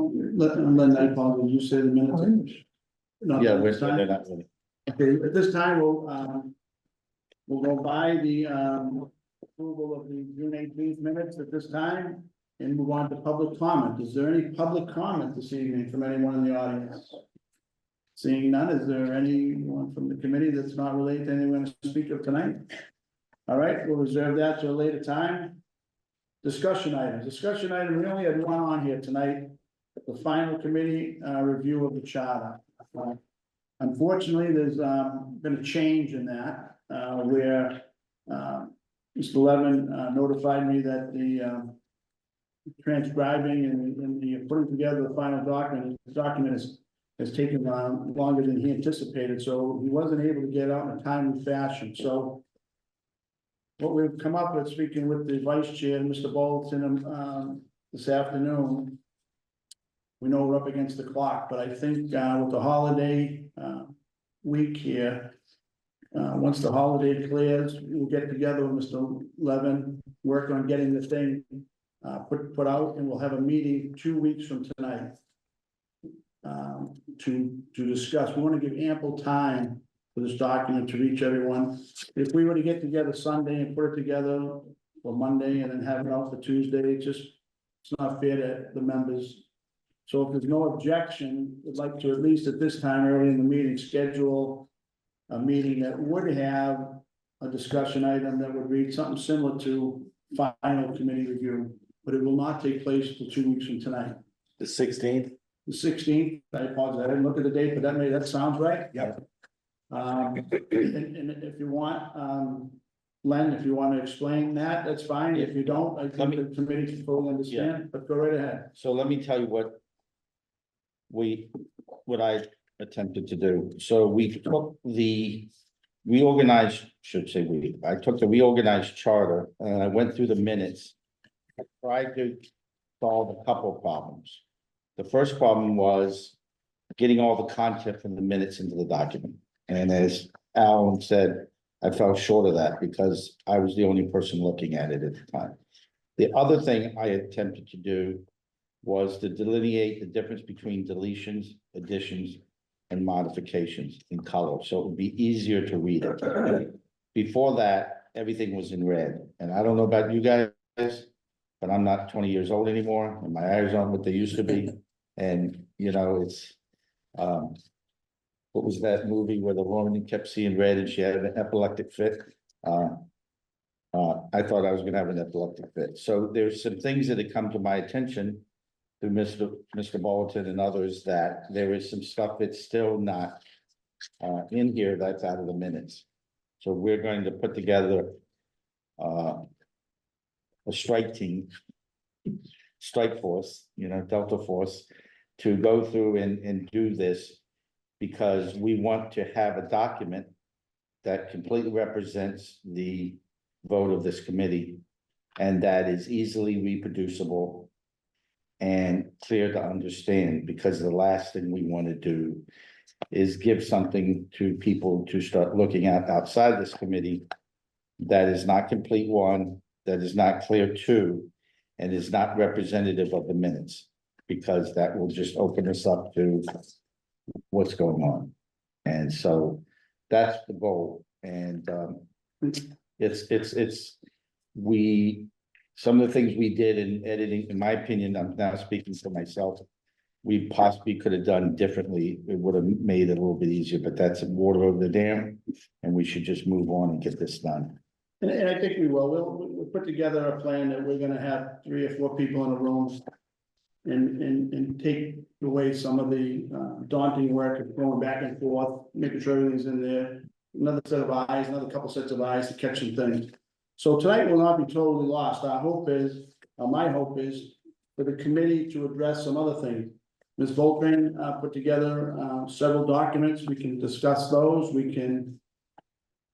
Len, I apologize, you say the minutes? Not Yeah, at we're, this time? they're not really. Okay, at this time, we'll go by the, approval of the June 18th minutes at this time and move on to public comment. Is there any public comment this evening from anyone in the audience? Seeing none, is there anyone from the committee that's not related to anyone to speak of tonight? All right, we'll reserve that to a later time. Discussion item, we only had one on here tonight, the final committee, review of the charter. Unfortunately, there's, been a change in that, where, Mr. Levin, notified me that the, transcribing and the putting together the final document has taken, longer than he anticipated, so he wasn't able to get out in a timely fashion, so what we've come up with, speaking with the vice chair, Mr. Bolton, this afternoon. We know we're up against the clock, but I think with the holiday week here, once the holiday clears, we'll get together with Mr. Levin, work on getting the thing put out, and we'll have a meeting 2 weeks from tonight to discuss. We want to give ample time for this document to reach everyone. If we were to get together Sunday and put it together for Monday and then have it out for Tuesday, it's not fair to the members. So if there's no objection, I'd like to, at least at this time early in the meeting, schedule a meeting that would have a discussion item that would read something similar to final committee review, but it will not take place until 2 weeks from tonight. The 16th? The 16th, I apologize, I didn't look at the date, but that sounds right. Yep. And if you want, Len, if you want to explain that, that's fine. If you don't, I think the committee can fully understand, but go right ahead. So let me tell you what I attempted to do. So we took the reorganized, I took the reorganized charter and I went through the minutes. I tried to solve a couple of problems. The first problem was getting all the content from the minutes into the document. And as Alan said, I fell short of that because I was the only person looking at it at the time. The other thing I attempted to do was to delineate the difference between deletions, additions, and modifications in color, so it would be easier to read it. Before that, everything was in red, and I don't know about you guys, but I'm not 20 years old anymore, and my eyes aren't what they used to be. And, you know, it's, what was that movie where the woman kept seeing red and she had an epileptic fit? I thought I was gonna have an epileptic fit. So there's some things that have come to my attention through Mr. Bolton and others, that there is some stuff that's still not in here that's out of the minutes. So we're going to put together a strike team, strike force, Delta Force, to go through and do this, because we want to have a document that completely represents the vote of this committee and that is easily reproducible and clear to understand, because the last thing we want to do is give something to people to start looking at outside this committee that is not complete, one, that is not clear, two, and is not representative of the minutes, because that will just open us up to what's going on. And so that's the goal. And some of the things we did in editing, in my opinion, I'm now speaking for myself, we possibly could have done differently. It would have made it a little bit easier, but that's water over the dam, and we should just move on and get this done. And I think we will. We'll put together a plan that we're gonna have 3 or 4 people in a room and take away some of the daunting work of going back and forth, making sure everything's in there. Another set of eyes, another couple sets of eyes to catch some things. So tonight will not be totally lost. Our hope is, my hope is for the committee to address some other things. Ms. Volkman put together several documents. We can discuss those. We can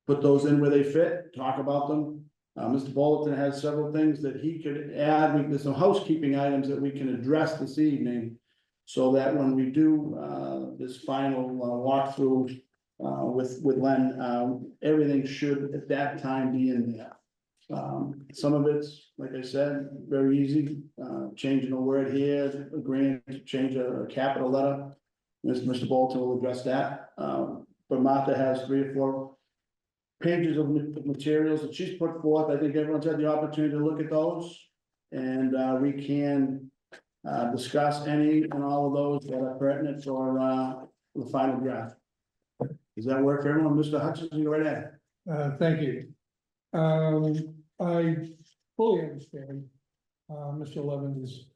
put those in where they fit, talk about them. Mr. Bolton has several things that he could add. There's some housekeeping items that we can address this evening, so that when we do this final walkthrough with Len, everything should at that time be in there. Some of it's, like I said, very easy, changing a word here, agreeing to change a capital letter. Mr. Bolton will address that, but Martha has 3 or 4 pages of materials that she's put forth. I think everyone's had the opportunity to look at those. And we can discuss any and all of those that are pertinent for the final draft. Does that work for everyone? Mr. Hutchins, you right ahead. Thank you. I fully understand Mr. Levin's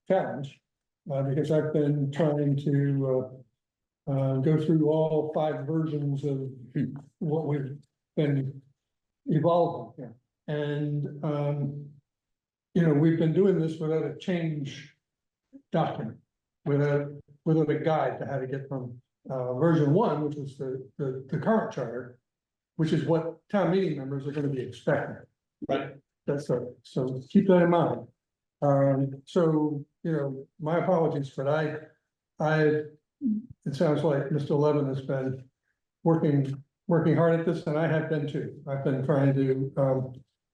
challenge, because I've been trying to go through all 5 versions of what we've been evolving here. And you know, we've been doing this without a change document, without a guide to how to get from version 1, which was the current charter, which is what town meeting members are going to be expecting. Right. That's so keep that in mind. So, you know, my apologies, but it sounds like Mr. Levin has been working hard at this, and I have been too. I've been trying to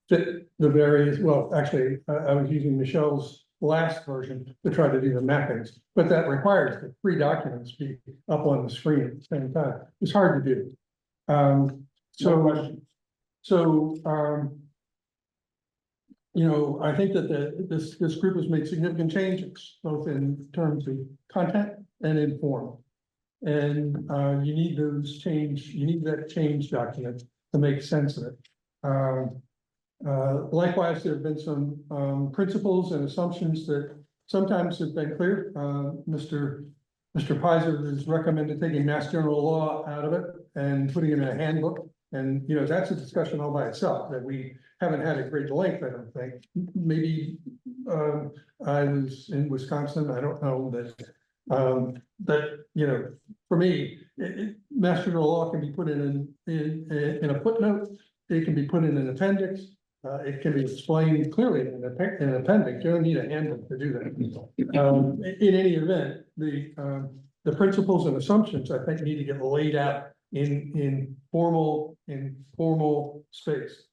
fit the various, well, actually, I was using Michelle's last version to try to do the mappings, but that requires the 3 documents be up on the screen at the same time. It's hard to do. You know, I think that this group has made significant changes, both in terms of content and in form. And you need that change document to make sense of it. Likewise, there have been some principles and assumptions that sometimes have been clear. Mr. Pizer has recommended taking Mass General Law out of it and putting it in a handbook. And, you know, that's a discussion all by itself that we haven't had at great length, I don't think. Maybe I was in Wisconsin, I don't know, that you know, for me, Mass General Law can be put in a footnote, it can be put in an appendix, it can be explained clearly in an appendix. You don't need a handbook to do that. In any event, the principles and assumptions, I think, need to get laid out in formal space.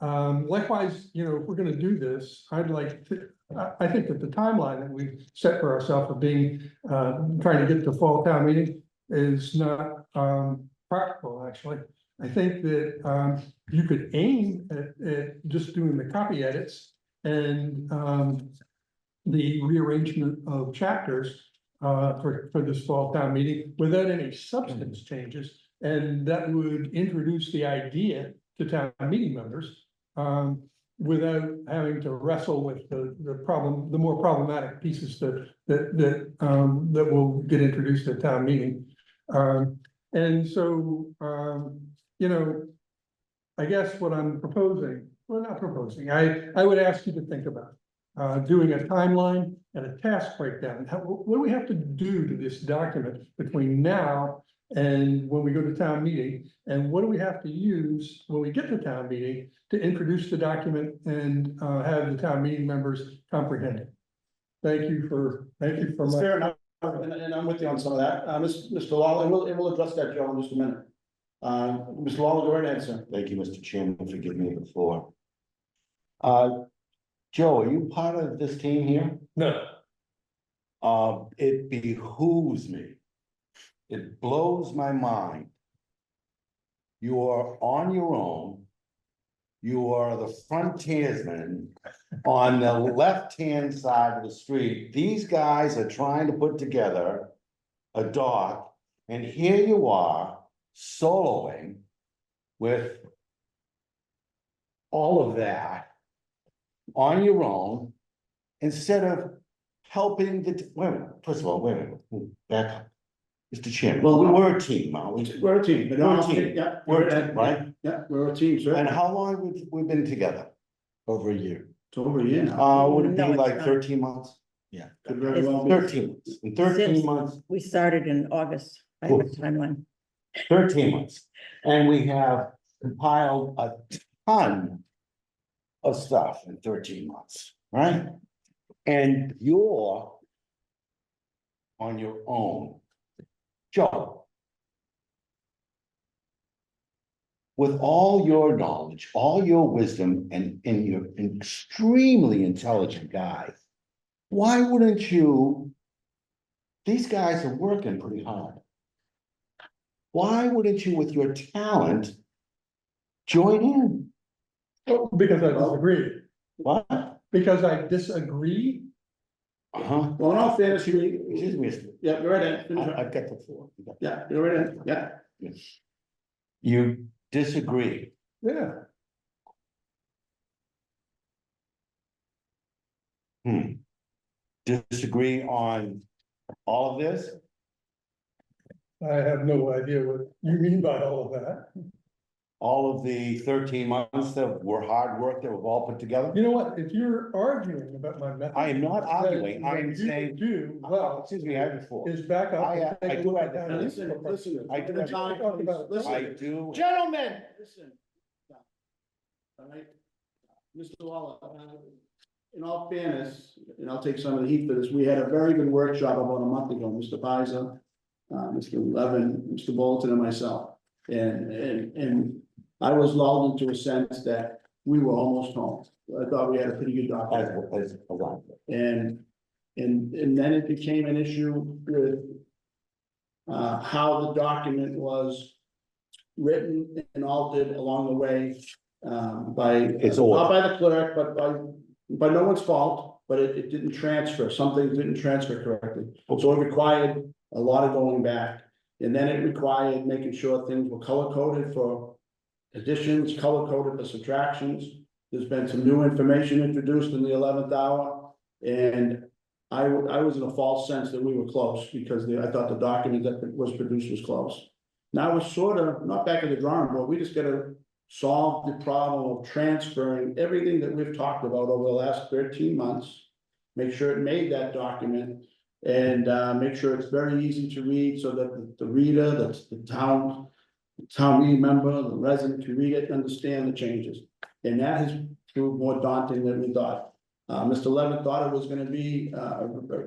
Likewise, you know, if we're going to do this, I think that the timeline that we've set for ourselves of being trying to get to fall town meeting is not practical, actually. I think that you could aim at just doing the copy edits and the rearrangement of chapters for this fall town meeting without any substance changes. And that would introduce the idea to town meeting members without having to wrestle with the more problematic pieces that will get introduced at town meeting. And so, you know, I guess what I'm proposing, well, not proposing, I would ask you to think about doing a timeline and a task breakdown. What do we have to do to this document between now and when we go to town meeting? And what do we have to use when we get to town meeting to introduce the document and have the town meeting members comprehend it? Thank you for my. Fair enough, and I'm with you on some of that. Mr. Lawler, and we'll address that, Joe, in just a minute. Mr. Lawler, go right ahead, sir. Thank you, Mr. Chairman, for giving me the floor. Joe, are you part of this team here? No. It behooves me. It blows my mind. You are on your own. You are the frontiersman on the left-hand side of the street. These guys are trying to put together a dock, and here you are soloing with all of that on your own, instead of helping wait a minute, first of all, wait a minute, back up. Mr. Chairman, Well, we're a team, aren't we? We're a team. We're a team. Yeah, We're a team, right? Yeah, we're a team, sir. And how long have we been together? Over a year. It's over a year now. Would it be No, it's like not. 13 months? Yeah. Could very well be. 13 months. In 13 Since- months, We started in August, I have a timeline. 13 months. And we have compiled a ton of stuff in 13 months, right? And you're on your own. Joe, with all your knowledge, all your wisdom, and you're an extremely intelligent guy, why wouldn't you? These guys are working pretty hard. Why wouldn't you, with your talent, join in? Oh, because I disagree, What? because I disagree. Uh-huh. Well, in all fairness, Excuse me, yeah, go right ahead. I've got the floor. Yeah, go right ahead, yeah. You disagree. Yeah, Disagree on all of this? I have no idea what you mean by all of that. All of the 13 months that were hard work that we've all put together? You know what, if you're arguing about my method. I am not arguing, then I am what you saying. Do, well, Excuse me, I have the floor. is back up. and I take a do look have at the how it Listen, is. listen. I do have- Time, Talk about- listen. I do. Gentlemen, listen. All right, Mr. Waller, in all fairness, and I'll take some of the heat for this, we had a very good workshop about a month ago, Mr. Pisa, Mr. Levin, Mr. Bolton and myself. And I was lulled into a sense that we were almost home. I thought we had a pretty good document. As a lot. And then it became an issue with how the document was written and altered along the way, by, It's all- not by the clerk, but by no one's fault, but it didn't transfer, some things didn't transfer correctly. So it required a lot of going back, and then it required making sure things were color coded for additions, color coded for subtractions. There's been some new information introduced in the 11th hour, and I was in a false sense that we were close, because I thought the document that was produced was close. Now we're sort of, not back at the drawing board, we just gotta solve the problem of transferring everything that we've talked about over the last 13 months. Make sure it made that document, and make sure it's very easy to read, so that the reader, the town meeting member, the resident can read it and understand the changes. And that has proved more daunting than we thought. Mr. Levin thought it was gonna be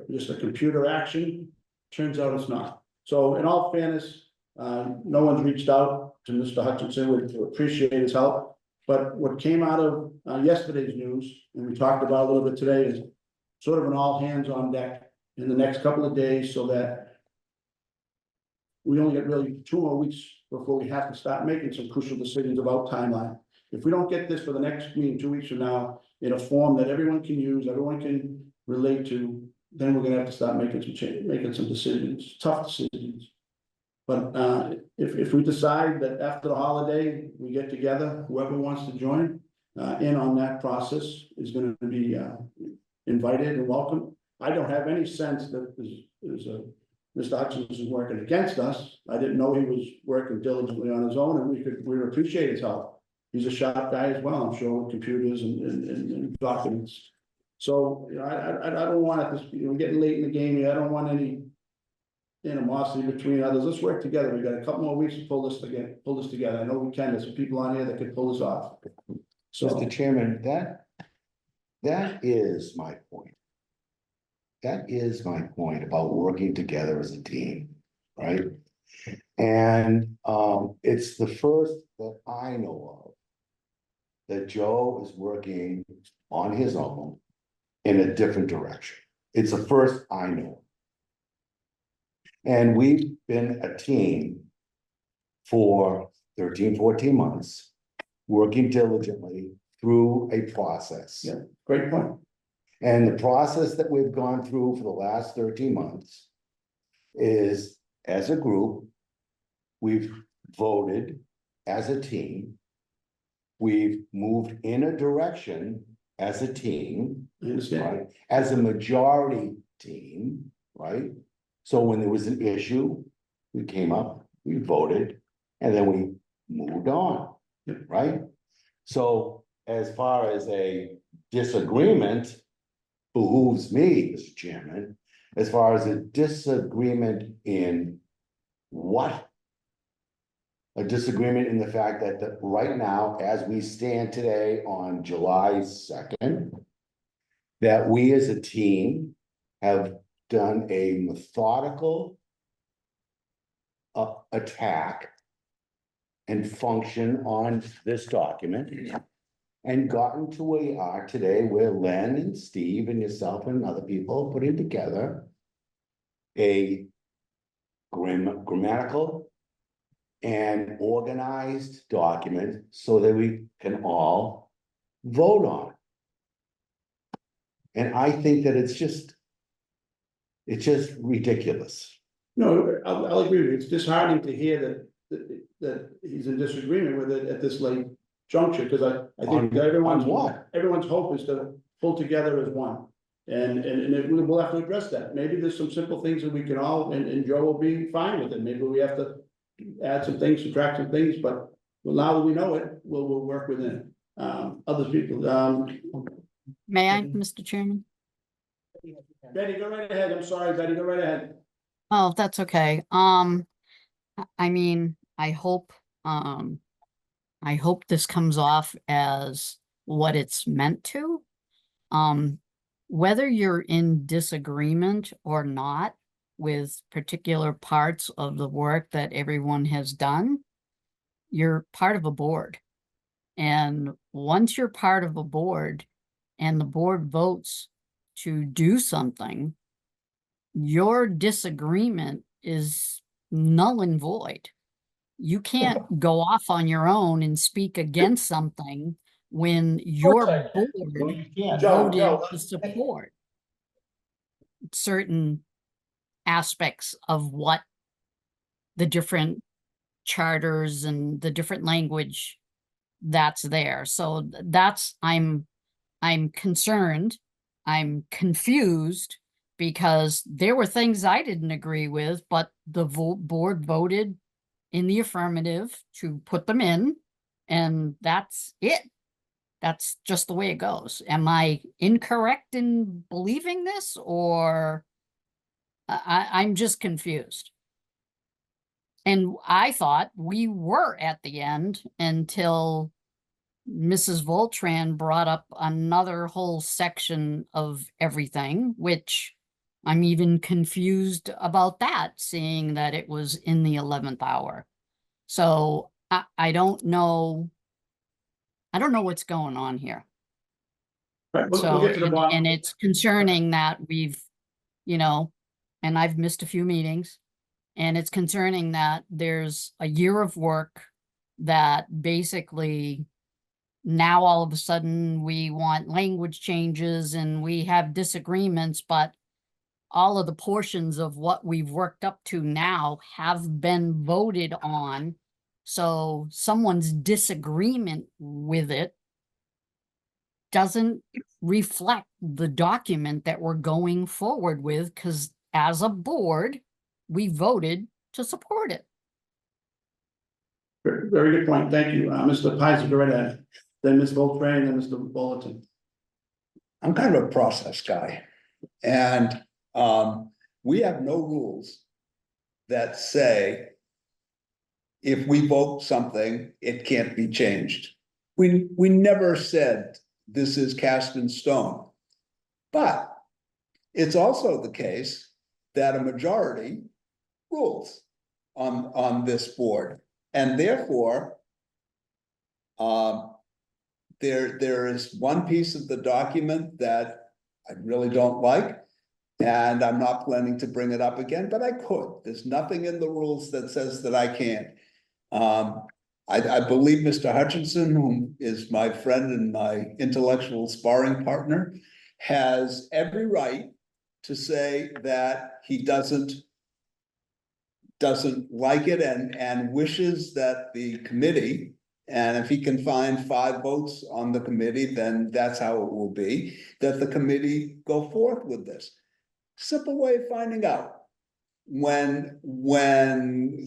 just a computer action. Turns out it's not. So in all fairness, no one's reached out to Mr. Hutchinson. We appreciate his help. But what came out of yesterday's news, and we talked about a little bit today, is sort of an all hands on deck in the next couple of days, so that we only get really 2 more weeks before we have to start making some crucial decisions about timeline. If we don't get this for the next meeting 2 weeks from now, in a form that everyone can use, everyone can relate to, then we're gonna have to start making some change, making some decisions, tough decisions. But if we decide that after the holiday, we get together, whoever wants to join in on that process is gonna be invited and welcome. I don't have any sense that Mr. Hutchins is working against us. I didn't know he was working diligently on his own, and we appreciate his help. He's a sharp guy as well, I'm sure, with computers and documents. So, you know, I don't want it, we're getting late in the game here, I don't want any animosity between others. Let's work together. We got a couple more weeks to pull this together. I know we can, there's some people on here that could pull this off. So, Mr. Chairman, that is my point. That is my point about working together as a team, right? And it's the first that I know of that Joe is working on his own in a different direction. It's the first I know. And we've been a team for 13, 14 months, working diligently through a process. yeah, great point. And the process that we've gone through for the last 13 months is, as a group, we've voted as a team. We've moved in a direction as a team, I understand. right? As a majority team, right? So when there was an issue, we came up, we voted, and then we moved on, Yep. right? So as far as a disagreement behooves me, Mr. Chairman, as far as a disagreement in what? A disagreement in the fact that right now, as we stand today on July 2nd, that we as a team have done a methodical attack and function on this document. And gotten to where we are today, where Len and Steve and yourself and other people are putting together a grammatical and organized document so that we can all vote on. And I think that it's just ridiculous. No, I'll agree with you. It's disheartening to hear that he's in disagreement with it at this late juncture, because I think On what? everyone's hope is to pull together as one. And we'll have to address that. Maybe there's some simple things that we can all, and Joe will be fine with it. Maybe we have to add some things, subtract some things, but now that we know it, we'll work within it. Other people, May I, Mr. Chairman? Betty, go right ahead. I'm sorry, Betty, go right ahead. Oh, that's okay. I mean, I hope this comes off as what it's meant to. Whether you're in disagreement or not with particular parts of the work that everyone has done, you're part of a board. And once you're part of a board and the board votes to do something, your disagreement is null and void. You can't go off on your own and speak against something when your board voted to support certain aspects of what the different charters and the different language that's there. So that's, I'm concerned, I'm confused, because there were things I didn't agree with, but the board voted in the affirmative to put them in, and that's it. That's just the way it goes. Am I incorrect in believing this, or I'm just confused? And I thought we were at the end until Mrs. Voltran brought up another whole section of everything, which I'm even confused about that, seeing that it was in the 11th hour. So I don't know. I don't know what's going on here. Right, we'll So, get to the bottom. and it's concerning that we've, and I've missed a few meetings, and it's concerning that there's a year of work that basically now all of a sudden we want language changes and we have disagreements, but all of the portions of what we've worked up to now have been voted on. So someone's disagreement with it doesn't reflect the document that we're going forward with, because as a board, we voted to support it. Very good point. Thank you. Mr. Pizer, go right ahead. Then Ms. Voltran, then Mr. Bulletin. I'm kind of a process guy. And we have no rules that say if we vote something, it can't be changed. We never said this is cast in stone. But it's also the case that a majority rules on this board. And therefore, there is one piece of the document that I really don't like, and I'm not planning to bring it up again, but I could. There's nothing in the rules that says that I can't. I believe Mr. Hutchinson, who is my friend and my intellectual sparring partner, has every right to say that he doesn't like it and wishes that the committee, and if he can find 5 votes on the committee, then that's how it will be, that the committee go forth with this. Simple way of finding out.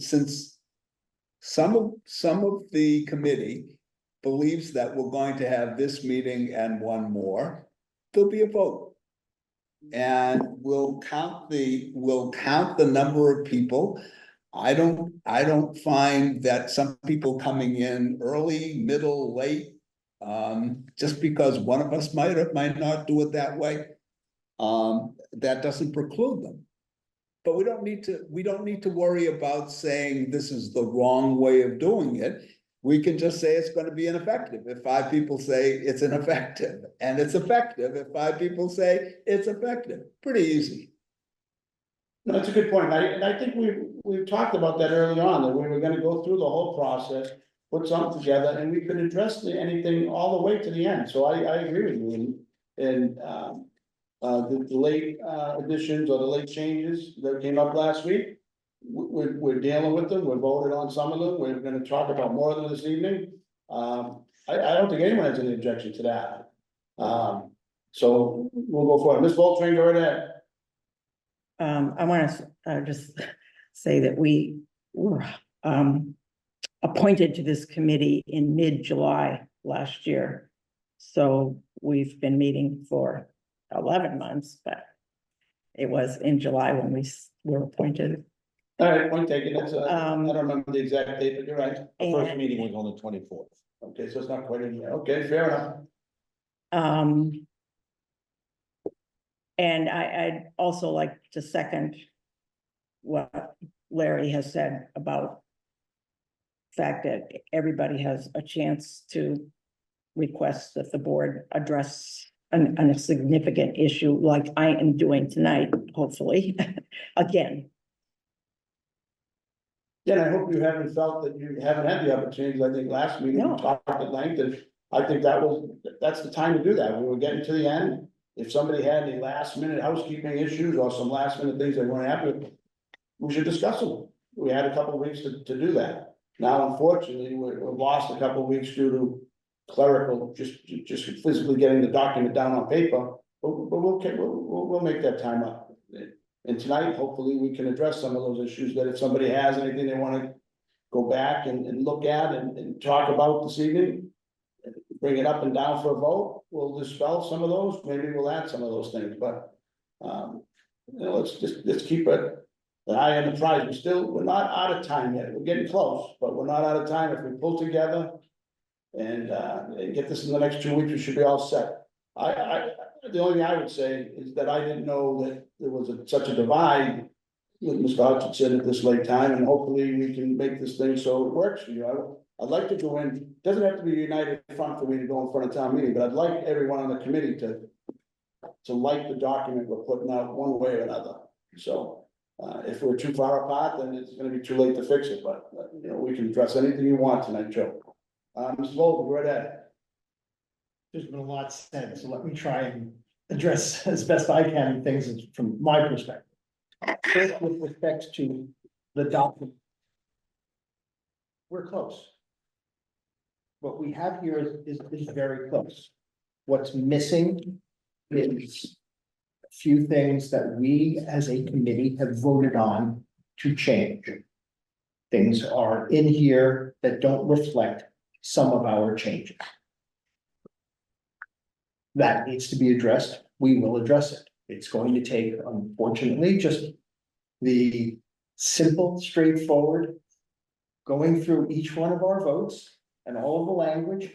Since some of the committee believes that we're going to have this meeting and one more, there'll be a vote. And we'll count the number of people. I don't find that some people coming in early, middle, late, just because one of us might or might not do it that way, that doesn't preclude them. But we don't need to worry about saying this is the wrong way of doing it. We can just say it's gonna be ineffective if 5 people say it's ineffective, and it's effective if 5 people say it's effective. Pretty easy. No, that's a good point. And I think we've talked about that early on, that we were gonna go through the whole process, put something together, and we could address anything all the way to the end. So I agree with you. And, the late, additions or the late changes that came up last week, we're dealing with them. We're voted on some of them. We're gonna talk about more of them this evening. I don't think anyone has any objection to that. So we'll go for it. Ms. Boltring, go right ahead. I want to just say that we were appointed to this committee in mid-July last year. So we've been meeting for 11 months, but it was in July when we were appointed. All right, point taken. That's, I don't remember the exact date, but you're right. The first And- meeting was on the 24th. Okay, so it's not quite in there. Okay, fair enough. And I'd also like to second what Larry has said about the fact that everybody has a chance to request that the board address a significant issue like I am doing tonight, hopefully, again. Yeah, and I hope you haven't felt that you haven't had the opportunities. I think last meeting No. we talked at length, and I think that's the time to do that. We were getting to the end. If somebody had any last minute housekeeping issues or some last minute things they weren't happy with, we should discuss them. We had a couple of weeks to do that. Now, unfortunately, we're lost a couple of weeks due to clerical, just physically getting the document down on paper, but we'll make that time up. And tonight, hopefully, we can address some of those issues, that if somebody has anything they wanna go back and look at and talk about this evening, bring it up and down for a vote, we'll dispel some of those, maybe we'll add some of those things, but, let's keep it the eye on the prize. We're not out of time yet. We're getting close, but we're not out of time. If we pull together and get this in the next 2 weeks, we should be all set. The only thing I would say is that I didn't know that there was such a divide with Mr. Hutchinson at this late time, and hopefully we can make this thing so it works for you. I'd like to go in, doesn't have to be a united front for me to go in front of town meeting, but I'd like everyone on the committee to like the document we're putting out one way or another. So, if we're too far apart, then it's gonna be too late to fix it, but, we can address anything you want tonight, Joe. Mr. Gold, go right ahead. There's been a lot said, so let me try and address as best I can things from my perspective. First, with respect to the document. We're close. What we have here is very close. What's missing is a few things that we as a committee have voted on to change. Things are in here that don't reflect some of our changes. That needs to be addressed. We will address it. It's going to take, unfortunately, just the simple, straightforward, going through each one of our votes and all of the language,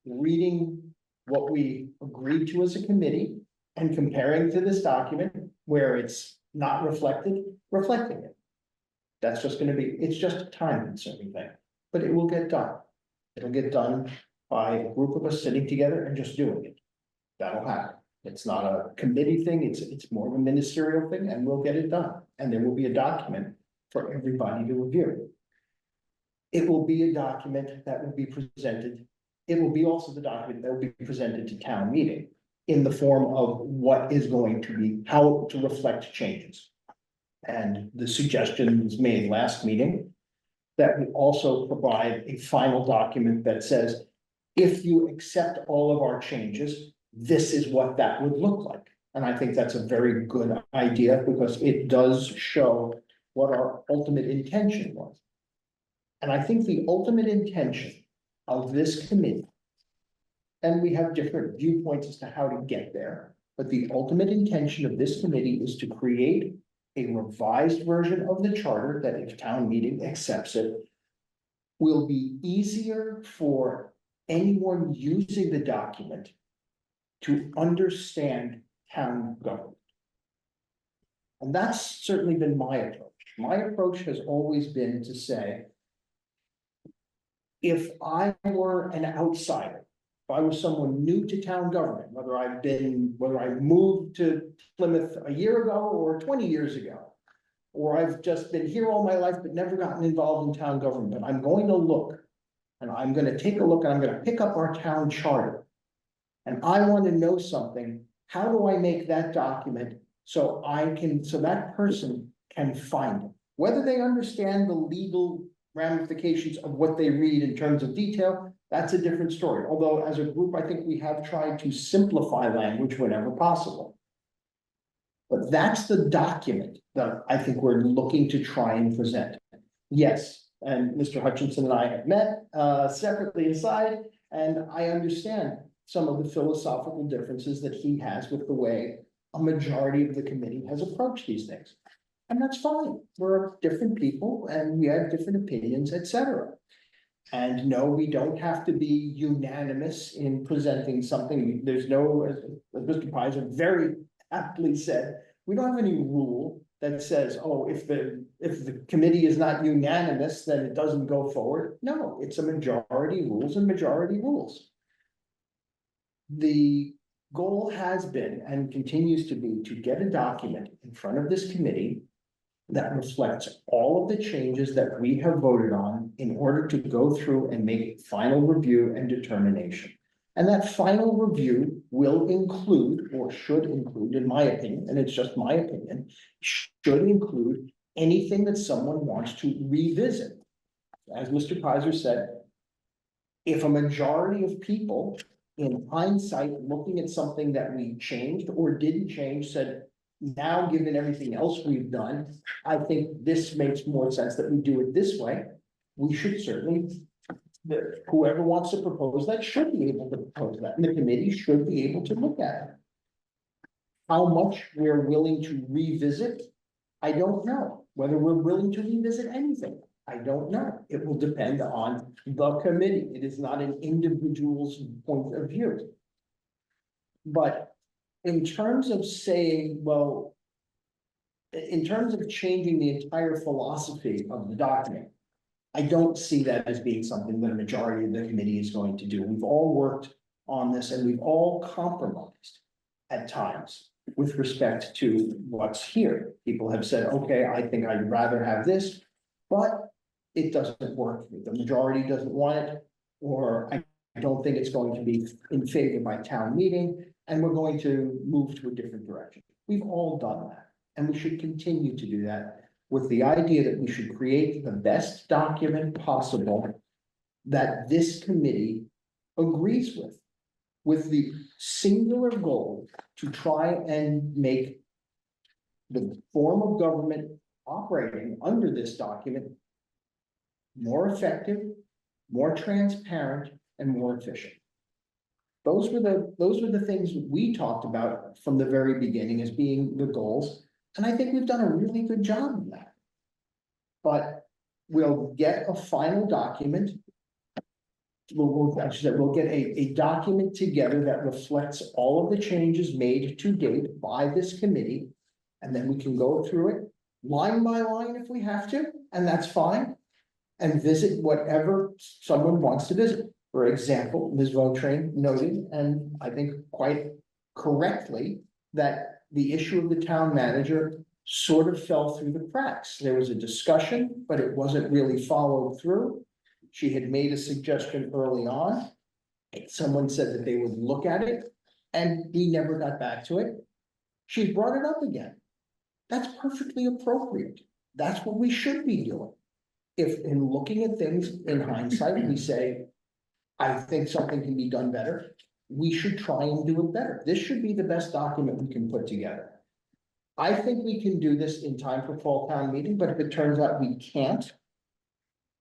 reading what we agreed to as a committee and comparing to this document where it's not reflected, reflecting it. That's just gonna be, it's just a time consuming thing, but it will get done. It'll get done by a group of us sitting together and just doing it. That'll happen. It's not a committee thing, it's more of a ministerial thing, and we'll get it done. And there will be a document for everybody to review. It will be a document that will be presented. It will be also the document that will be presented to town meeting in the form of what is going to be, how to reflect changes. And the suggestion was made last meeting that we also provide a final document that says, if you accept all of our changes, this is what that would look like. And I think that's a very good idea because it does show what our ultimate intention was. And I think the ultimate intention of this committee, and we have different viewpoints as to how to get there, but the ultimate intention of this committee is to create a revised version of the charter that if town meeting accepts it, will be easier for anyone using the document to understand town government. And that's certainly been my approach. My approach has always been to say, if I were an outsider, if I was someone new to town government, whether I moved to Plymouth a year ago or 20 years ago, or I've just been here all my life but never gotten involved in town government, I'm going to look, and I'm gonna take a look, and I'm gonna pick up our town charter. And I want to know something, how do I make that document so that person can find it? Whether they understand the legal ramifications of what they read in terms of detail, that's a different story. Although as a group, I think we have tried to simplify language whenever possible. But that's the document that I think we're looking to try and present. Yes, and Mr. Hutchinson and I have met separately aside, and I understand some of the philosophical differences that he has with the way a majority of the committee has approached these things. And that's fine. We're different people and we have different opinions, etc. And no, we don't have to be unanimous in presenting something. There's no, as Mr. Pizer very aptly said, we don't have any rule that says, oh, if the committee is not unanimous, then it doesn't go forward. No, it's a majority rules and majority rules. The goal has been and continues to be to get a document in front of this committee that reflects all of the changes that we have voted on in order to go through and make final review and determination. And that final review will include, or should include, in my opinion, and it's just my opinion, should include anything that someone wants to revisit. As Mr. Pizer said, if a majority of people in hindsight, looking at something that we changed or didn't change, said, now, given everything else we've done, I think this makes more sense that we do it this way. We should certainly, whoever wants to propose that should be able to propose that, and the committee should be able to look at it. How much we're willing to revisit, I don't know. Whether we're willing to revisit anything, I don't know. It will depend on the committee. It is not an individual's point of view. But in terms of saying, well, in terms of changing the entire philosophy of the document, I don't see that as being something that a majority of the committee is going to do. We've all worked on this and we've all compromised at times with respect to what's here. People have said, okay, I think I'd rather have this, but it doesn't work. The majority doesn't want it, or I don't think it's going to be in favor by town meeting, and we're going to move to a different direction. We've all done that, and we should continue to do that with the idea that we should create the best document possible that this committee agrees with the singular goal to try and make the form of government operating under this document more effective, more transparent, and more efficient. Those were the things we talked about from the very beginning as being the goals, and I think we've done a really good job of that. But we'll get a final document. We'll get a document together that reflects all of the changes made to date by this committee. And then we can go through it line by line if we have to, and that's fine. And visit whatever someone wants to visit. For example, Ms. Vautrain noted, and I think quite correctly, that the issue of the town manager sort of fell through the cracks. There was a discussion, but it wasn't really followed through. She had made a suggestion early on. Someone said that they would look at it, and he never got back to it. She brought it up again. That's perfectly appropriate. That's what we should be doing. If in looking at things in hindsight, we say, I think something can be done better, we should try and do it better. This should be the best document we can put together. I think we can do this in time for fall town meeting, but if it turns out we can't,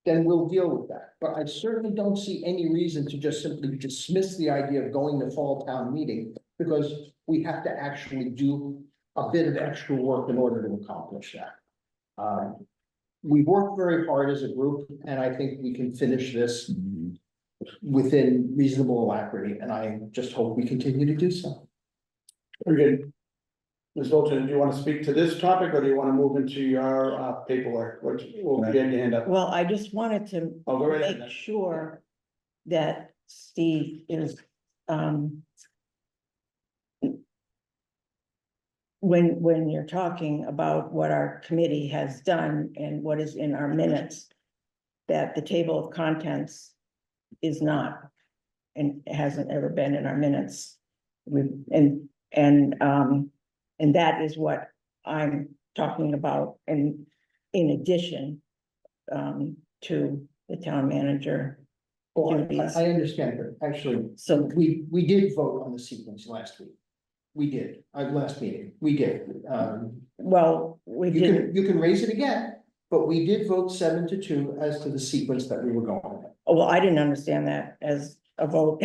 then we'll deal with that. But I certainly don't see any reason to just simply dismiss the idea of going to fall town meeting, because we have to actually do a bit of extra work in order to accomplish that. We've worked very hard as a group, and I think we can finish this within reasonable alacrity, and I just hope we continue to do so. Very good. Ms. Bolton, do you want to speak to this topic, or do you want to move into your paperwork? What, you had your hand up? Well, I just wanted to Oh, go right ahead. make sure that Steve is, when you're talking about what our committee has done and what is in our minutes, that the table of contents is not, and hasn't ever been in our minutes. And that is what I'm talking about, and in addition, to the town manager. Well, duties. I understand, but actually, So we did vote on the sequence last week. We did, last meeting, we did. well, we didn't, You can raise it again, but we did vote 7-2 as to the sequence that we were going with. well, I didn't understand that as a vote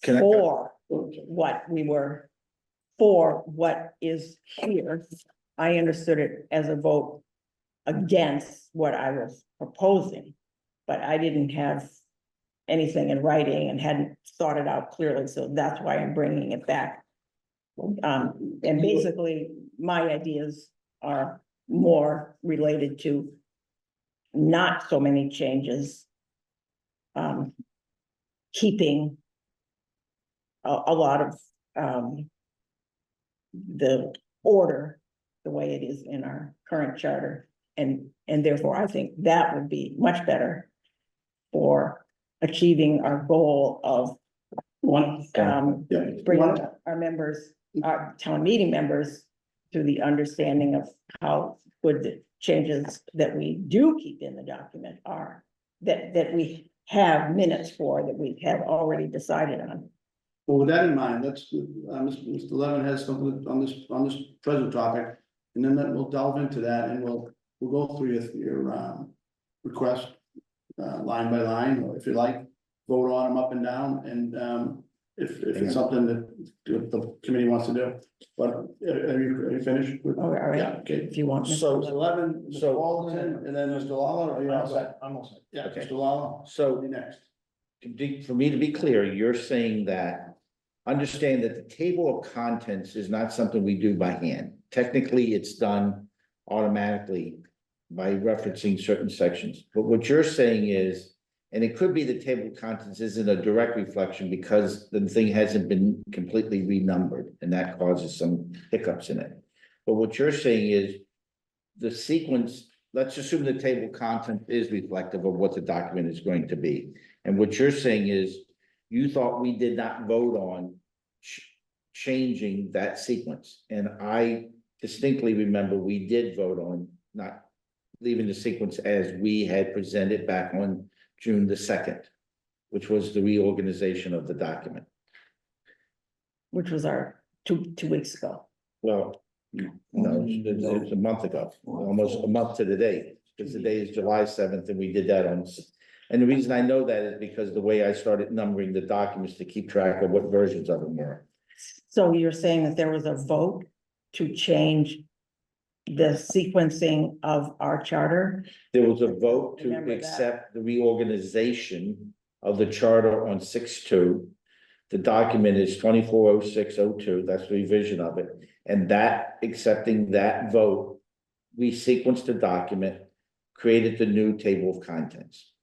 Can I- for what we were, for what is here. I understood it as a vote against what I was proposing, but I didn't have anything in writing and hadn't thought it out clearly, so that's why I'm bringing it back. And basically, my ideas are more related to not so many changes. Keeping a lot of, the order the way it is in our current charter. And therefore, I think that would be much better for achieving our goal of bringing our members, our town meeting members, to the understanding of how good the changes that we do keep in the document are, that we have minutes for, that we have already decided on. Well, with that in mind, let's, Mr. Levin has something on this present topic, and then we'll delve into that, and we'll go through your request line by line, or if you like, vote on them up and down, and if it's something that the committee wants to do. But are you finished with? All right, Yeah, okay. if you want. So- Mr. Levin, Mr. Walton, and then Mr. Lawler, are you all set? I'm all set. Yeah, Okay. Mr. Lawler, So you next. for me to be clear, you're saying that, understand that the table of contents is not something we do by hand. Technically, it's done automatically by referencing certain sections. But what you're saying is, and it could be the table of contents isn't a direct reflection because the thing hasn't been completely renumbered, and that causes some hiccups in it. But what you're saying is the sequence, let's assume the table of content is reflective of what the document is going to be. And what you're saying is, you thought we did not vote on changing that sequence. And I distinctly remember we did vote on not leaving the sequence as we had presented back on June the 2nd, which was the reorganization of the document. Which was our two weeks ago. Well, no, it's a month ago, almost a month to the date, because the day is July 7th, and we did that on. And the reason I know that is because the way I started numbering the documents to keep track of what versions of them were. So you're saying that there was a vote to change the sequencing of our charter? There was a vote to Remember that. accept the reorganization of the charter on 6/2. The document is 240602, that's the revision of it. And that, accepting that vote, we sequenced the document, created the new table of contents.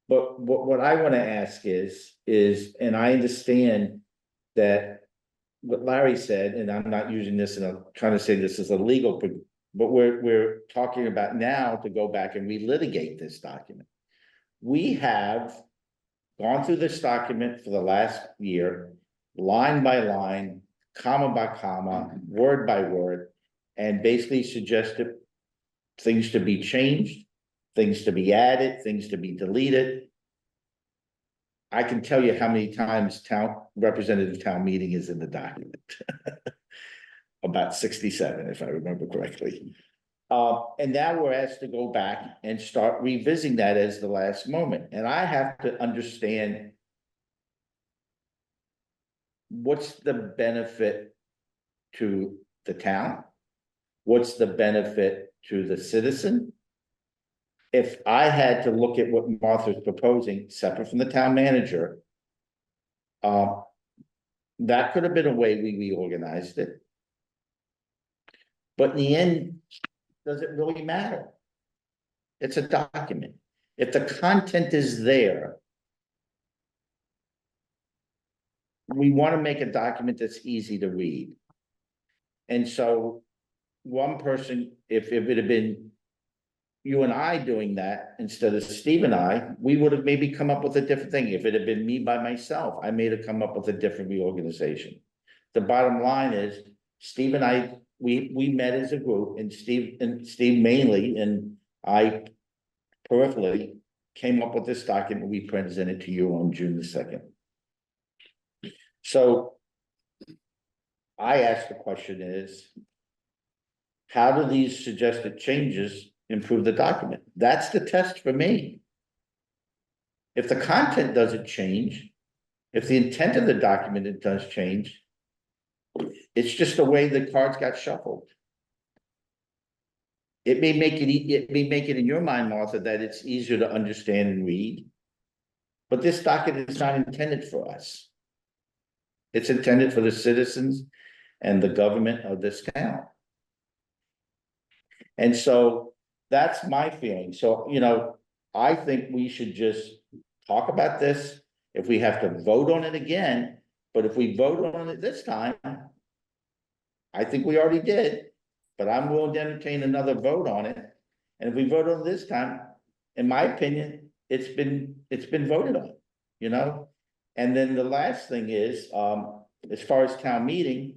But what I want to ask is, and I understand that what Larry said, and I'm not using this and I'm trying to say this is a legal, but we're talking about now to go back and relitigate this document. We have gone through this document for the last year, line by line, comma by comma, word by word, and basically suggested things to be changed, things to be added, things to be deleted. I can tell you how many times representative town meeting is in the document. About 67, if I remember correctly. And now we're asked to go back and start revisiting that as the last moment. And I have to understand what's the benefit to the town? What's the benefit to the citizen? If I had to look at what Martha's proposing, separate from the town manager, that could have been a way we reorganized it. But in the end, does it really matter? It's a document. If the content is there, we want to make a document that's easy to read. And so one person, if it had been you and I doing that instead of Steve and I, we would have maybe come up with a different thing. If it had been me by myself, I may have come up with a different reorganization. The bottom line is, Steve and I, we met as a group, and Steve mainly, and I peripherally came up with this document we presented to you on June the 2nd. So I asked the question is, how do these suggested changes improve the document? That's the test for me. If the content doesn't change, if the intent of the document it does change, it's just the way the cards got shuffled. It may make it in your mind, Martha, that it's easier to understand and read. But this document is not intended for us. It's intended for the citizens and the government of this town. And so that's my feeling. So, I think we should just talk about this. If we have to vote on it again, but if we vote on it this time, I think we already did, but I'm willing to entertain another vote on it. And if we vote on it this time, in my opinion, it's been voted on, And then the last thing is, as far as town meeting,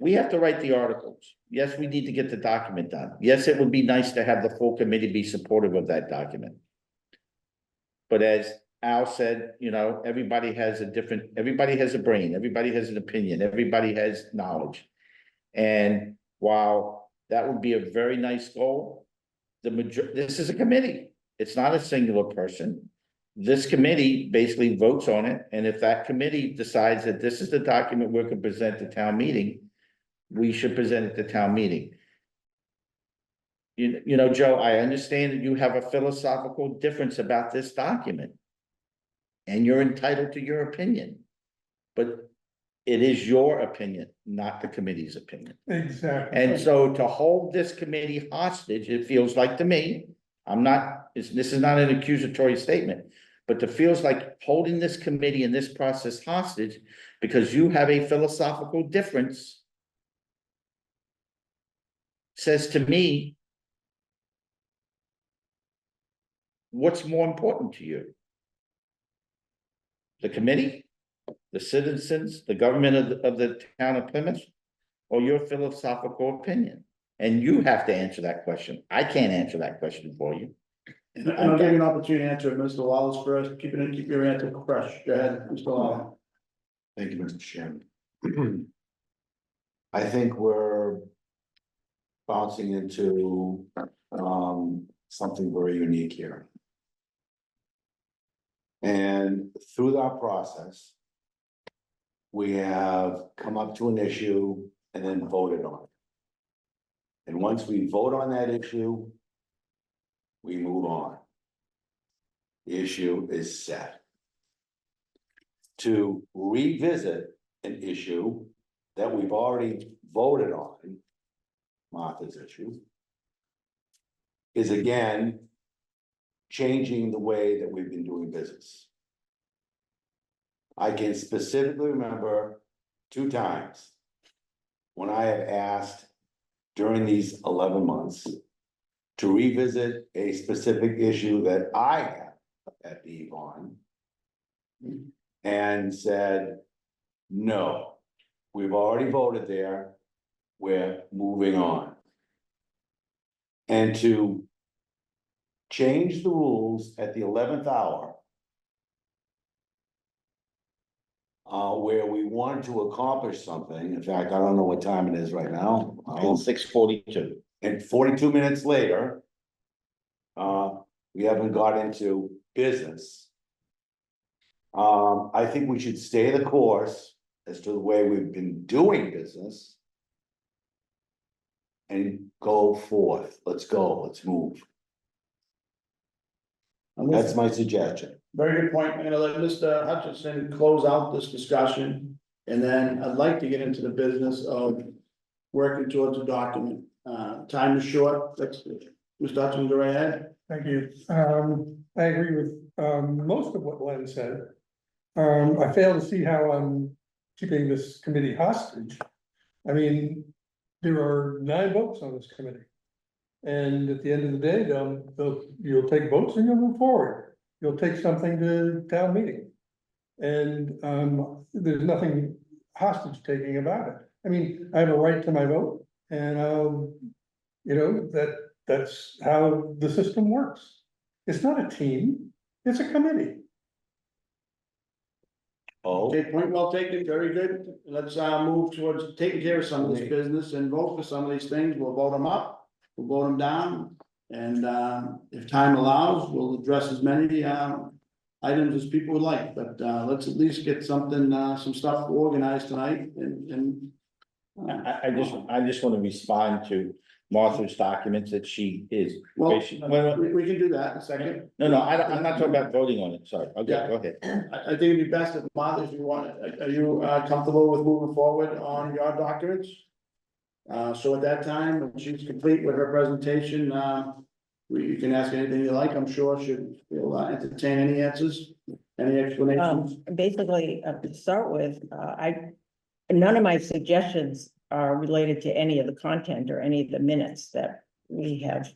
we have to write the articles. Yes, we need to get the document done. Yes, it would be nice to have the full committee be supportive of that document. But as Al said, everybody has a brain, everybody has an opinion, everybody has knowledge. And while that would be a very nice goal, this is a committee. It's not a singular person. This committee basically votes on it. And if that committee decides that this is the document we're going to present to town meeting, we should present it to town meeting. Joe, I understand that you have a philosophical difference about this document. And you're entitled to your opinion. But it is your opinion, not the committee's opinion. Exactly. And so to hold this committee hostage, it feels like to me, this is not an accusatory statement, but it feels like holding this committee and this process hostage because you have a philosophical difference says to me, what's more important to you? The committee, the citizens, the government of the town of Plymouth, or your philosophical opinion? And you have to answer that question. I can't answer that question for you. And I'll give you an opportunity to answer it, Mr. Wallace first. Keep your answer fresh. Go ahead, Mr. Wallace. Thank you, Mr. Chairman. I think we're bouncing into something very unique here. And through that process, we have come up to an issue and then voted on it. And once we vote on that issue, we move on. The issue is set. To revisit an issue that we've already voted on, Martha's issue, is again changing the way that we've been doing business. I can specifically remember 2 times when I have asked during these 11 months to revisit a specific issue that I have at Eve on and said, no, we've already voted there, we're moving on. And to change the rules at the 11th hour, where we wanted to accomplish something. In fact, I don't know what time it is right now. 6:42. And 42 minutes later, we haven't got into business. I think we should stay the course as to the way we've been doing business. And go forth. Let's go, let's move. That's my suggestion. Very good point. I'm gonna let Mr. Hutchinson close out this discussion. And then I'd like to get into the business of working towards a document. Time is short, let's, Ms. Dutton, go right ahead. Thank you. I agree with, most of what Len said. I fail to see how I'm keeping this committee hostage. I mean, there are 9 votes on this committee. And at the end of the day, you'll take votes and you'll move forward. You'll take something to town meeting. And, there's nothing hostage taking about it. I mean, I have a right to my vote and, you know, that's how the system works. It's not a team, it's a committee. Oh, Okay, point well taken, very good. Let's move towards taking care of some of this business and vote for some of these things. We'll vote them up, we'll vote them down. And if time allows, we'll address as many items as people would like, but let's at least get something, some stuff organized tonight and. I just want to respond to Martha's documents that she is. Well, basically- we can do that in a second. No, I'm not talking about voting on it, sorry, okay, Yeah. go ahead. I think it'd be best if Martha, if you want, are you comfortable with moving forward on your documents? So at that time, when she's complete with her presentation, you can ask anything you like, I'm sure she'll entertain any answers, any explanations. Basically, to start with, none of my suggestions are related to any of the content or any of the minutes that we have.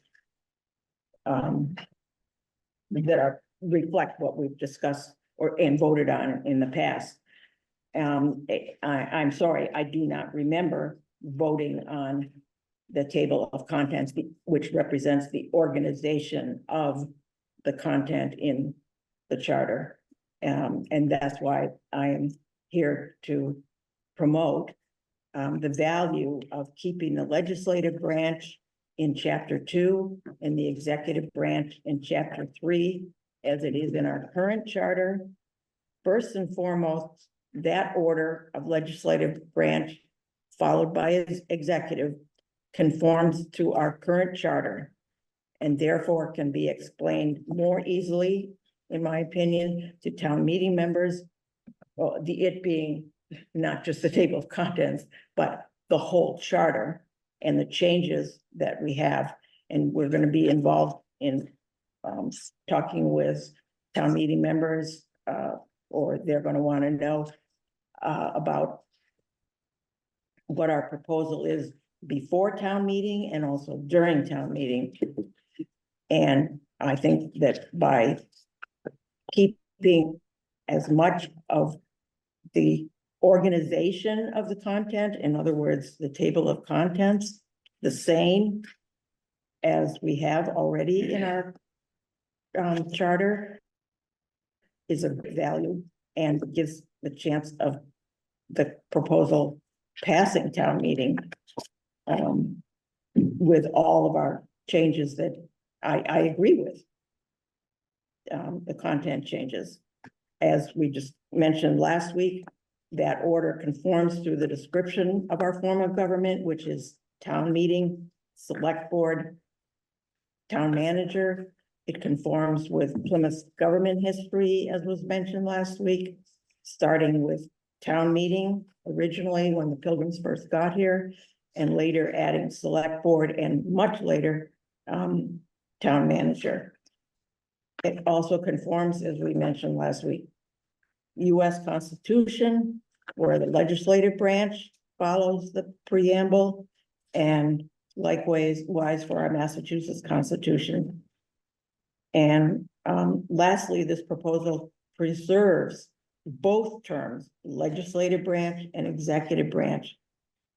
That reflect what we've discussed and voted on in the past. I'm sorry, I do not remember voting on the table of contents, which represents the organization of the content in the charter. And that's why I am here to promote the value of keeping the legislative branch in chapter 2 and the executive branch in chapter 3, as it is in our current charter. First and foremost, that order of legislative branch followed by executive conforms to our current charter and therefore can be explained more easily, in my opinion, to town meeting members. Well, it being not just the table of contents, but the whole charter and the changes that we have. And we're going to be involved in talking with town meeting members, or they're going to want to know about what our proposal is before town meeting and also during town meeting. And I think that by keeping as much of the organization of the content, in other words, the table of contents, the same as we have already in our charter, is of value and gives the chance of the proposal passing town meeting with all of our changes that I agree with. The content changes. As we just mentioned last week, that order conforms to the description of our form of government, which is town meeting, select board, town manager. It conforms with Plymouth's government history, as was mentioned last week, starting with town meeting originally when the Pilgrims first got here, and later adding select board and much later town manager. It also conforms, as we mentioned last week, US Constitution, where the legislative branch follows the preamble, and likewise for our Massachusetts Constitution. And lastly, this proposal preserves both terms, legislative branch and executive branch,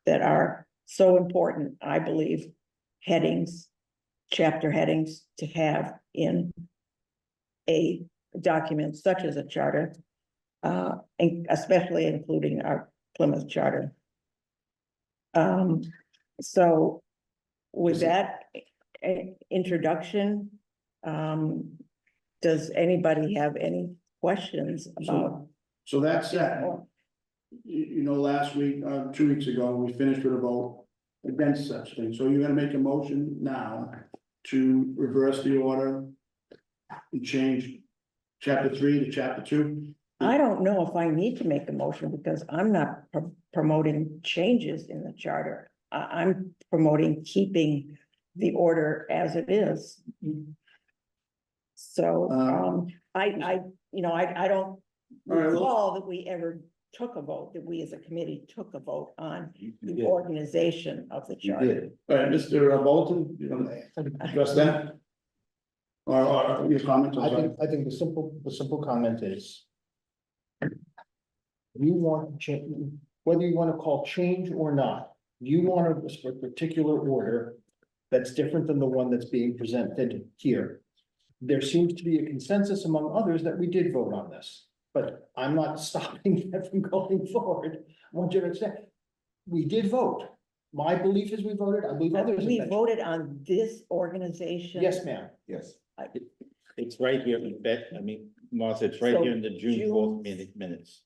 that are so important, I believe, headings, chapter headings to have in a document such as a charter, and especially including our Plymouth charter. So with that introduction, does anybody have any questions about? So that said, you know, last week, 2 weeks ago, we finished with a vote against such things. So you're gonna make a motion now to reverse the order and change chapter 3 to chapter 2? I don't know if I need to make a motion because I'm not promoting changes in the charter. I'm promoting keeping the order as it is. So, I don't All right, well- recall that we ever took a vote, that we as a committee took a vote on You the did. organization of the You charter. did. All right, Mr. Bolton, you want to address that? Or your comments, I'm I sorry. think the simple comment is. You want to change, whether you want to call change or not, you want a particular order. That's different than the one that's being presented here. There seems to be a consensus among others that we did vote on this, but I'm not stopping that from going forward. I want you to understand, we did vote. My belief is we voted, I believe others. We have mentioned. voted on this organization. Yes, ma'am. Yes. It's right here, Martha, it's right So, here in the June 4th June- minutes.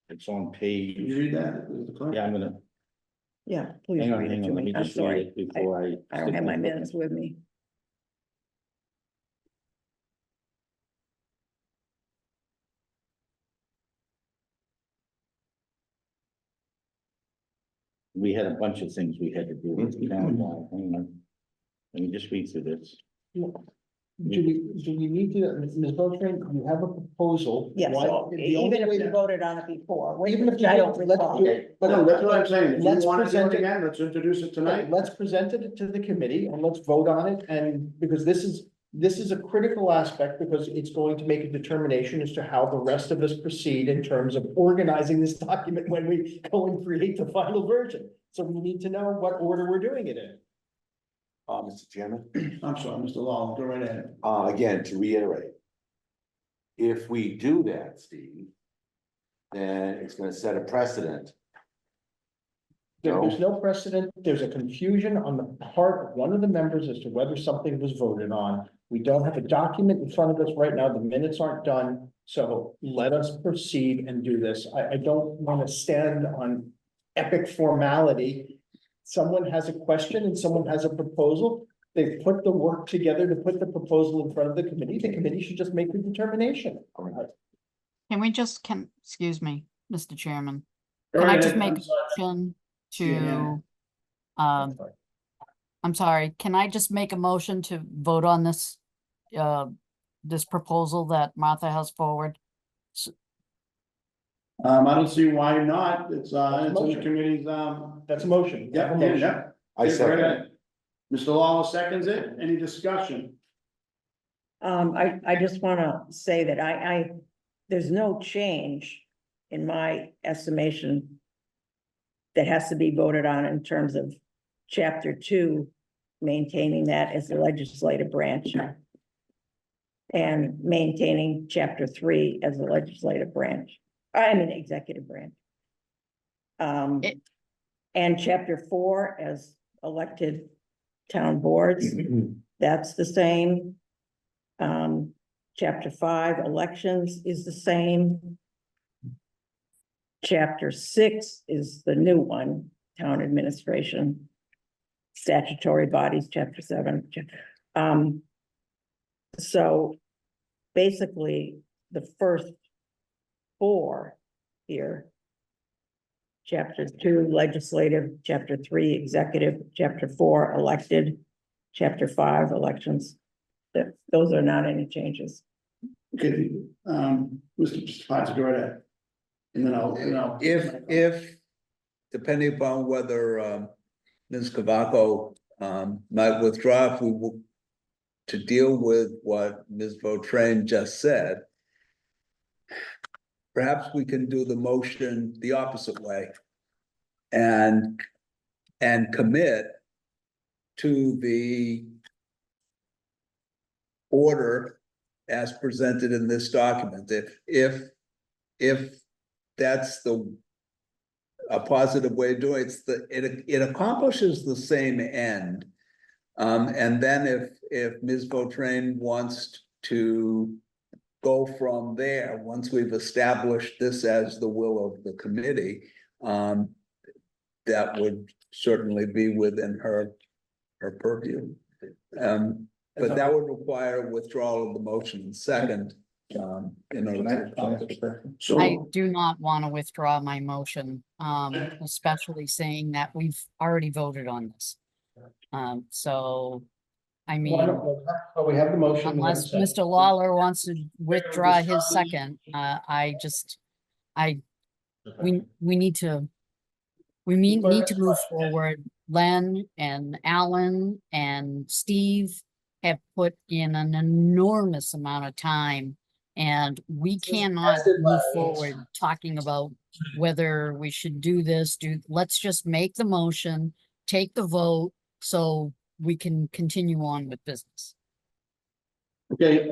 It's on Can you page, read that? Is it correct? yeah, I'm gonna, Yeah, please hang on, read it to let me. me I'm just read sorry. it before I. I don't have my minutes with me. We had a bunch of things we had to do with the town hall. Hang on. Let me just read through this. Do we need to, Ms. Boatman, you have a proposal? Yes, Why- so the only even if way we to- voted on it before, Even if which you I don't did, let's recall. do it. But no, that's what I'm saying. If Let's you want to do present it it- again, let's introduce it tonight. Let's present it to the committee and let's vote on it, and because this is a critical aspect, because it's going to make a determination as to how the rest of us proceed in terms of organizing this document when we go and create the final version. So we need to know what order we're doing it in. Mr. Chairman, I'm sorry, Mr. Law, go right ahead. again, to reiterate. If we do that, Steve, then it's gonna set a precedent. There's no precedent, there's a confusion on the part of one of the members as to whether something was voted on. We don't have a document in front of us right now, the minutes aren't done, so let us proceed and do this. I don't want to stand on epic formality. Someone has a question and someone has a proposal, they put the work together to put the proposal in front of the committee should just make the determination. Can we just, excuse me, Mr. Chairman, Go can I right just ahead. make I'm a sorry. motion Yeah. to, I'm sorry, can I just make a motion to vote on this, this proposal that Martha has forward? I don't see why not. It's in the Motion. committee's, That's a motion. We have a motion. yeah. I Go second it. ahead. Mr. Lawler seconds it. Any discussion? I just wanna say that there's no change in my estimation that has to be voted on in terms of chapter 2, maintaining that as the legislative branch. And maintaining chapter 3 as the legislative branch, executive branch. It- And chapter 4 as elected town boards, that's the same. Chapter 5, elections is the same. Chapter 6 is the new one, town administration. Statutory bodies, chapter 7. So basically, the first 4 here. Chapter 2, legislative, chapter 3, executive, chapter 4, elected, chapter 5, elections. Those are not any changes. Okay, Mr. Potts, go right ahead. And then I'll. If, depending upon whether, Ms. Cavaco, might withdraw, if we will, to deal with what Ms. Vautrin just said, perhaps we can do the motion the opposite way and commit to the order as presented in this document. If that's a positive way of doing it, it accomplishes the same end. And then if Ms. Vautrin wants to go from there, once we've established this as the will of the committee, that would certainly be within her purview. But that would require withdrawal of the motion second. In order to accomplish that. I So, do not want to withdraw my motion, especially saying that we've already voted on this. So, I mean, Well, we have the motion. we have a unless second. Mr. Lawler wants to withdraw his second, we need to. Need to move forward. Len and Alan and Steve have put in an enormous amount of time. And we cannot move forward talking about whether we should do this, let's just make the motion, take the vote, so we can continue on with business. okay,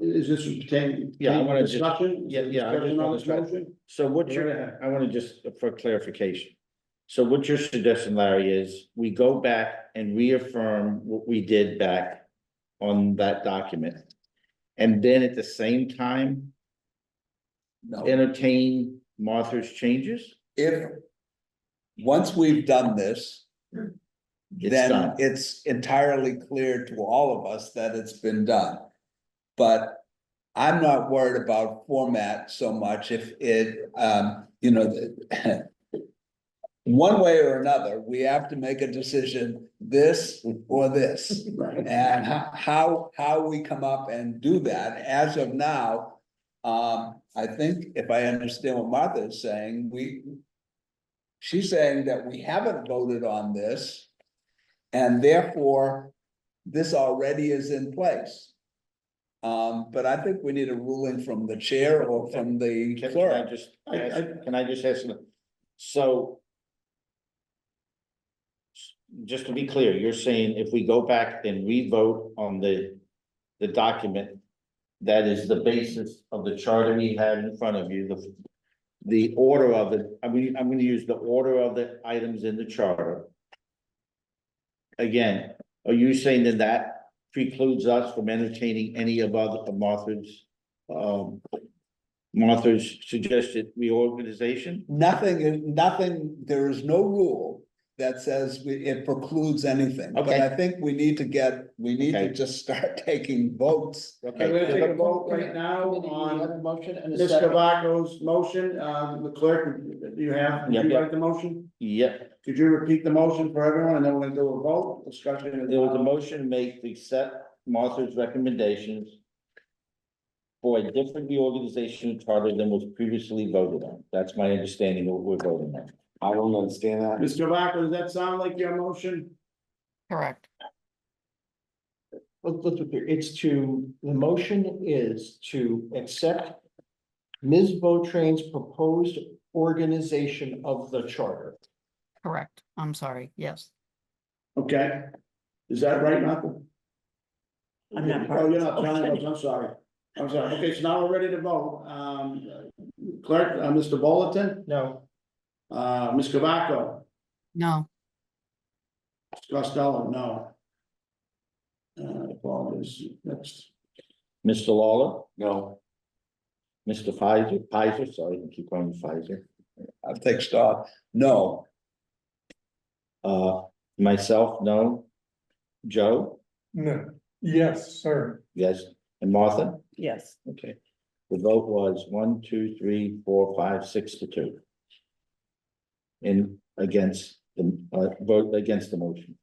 is this pertaining? Yeah, I wanna just- Discussion? yeah, I just Discussion on wanna this try- motion? So what Go you're, ahead. I wanna just, for clarification. So what you're suggesting, Larry, is we go back and reaffirm what we did back on that document. And then at the same time, No, entertain Martha's changes? if, once we've done this, It's then done. it's entirely clear to all of us that it's been done. But I'm not worried about format so much if it, one way or another, we have to make a decision, this or this. Right. And how we come up and do that, as of now, I think if I understand what Martha is saying, she's saying that we haven't voted on this, and therefore, this already is in place. But I think we need a ruling from the chair or from the Can I clerk. just, can I just ask, so. Just to be clear, you're saying if we go back and re-vote on the document. That is the basis of the charter we had in front of you, the order of it, I'm gonna use the order of the items in the charter. Again, are you saying that precludes us from entertaining any of Martha's suggested reorganization? Nothing, there is no rule that says it precludes anything. But Okay. I think we need to Okay. just start taking votes. I'm gonna take a vote right now We have a on motion and a Ms. second. Cavacos motion, the clerk, do you have, did you Yep. write the motion? Yep, Could you repeat the motion for everyone, and then we're gonna do a vote, discussion? is- there was a motion to make to accept Martha's recommendations. For a different reorganization charter than was previously voted on, that's my understanding of what we're voting on. I don't understand that. Ms. Cavaco, does that sound like your motion? Correct. Let's be clear, the motion is to accept Ms. Botrain's proposed organization of the charter. Correct. I'm sorry. Yes. Okay, is that right, Malcolm? I'm not part Oh, of you're this not telling motion. us, I'm sorry, okay, so now we're ready to vote, clerk, Mr. Bolton, No, Ms. Cavaco, No. Mr. Costello, no. Apologies, next, Mr. Lawler, No, Mr. Pfizer, sorry, I keep calling you Pfizer. I'll take stock. No, Myself, no. Joe, No, yes, sir. yes, and Martha? Yes, Okay, the vote was 1, 2, 3, 4, 5, 6 to 2. Against the, vote against the motion.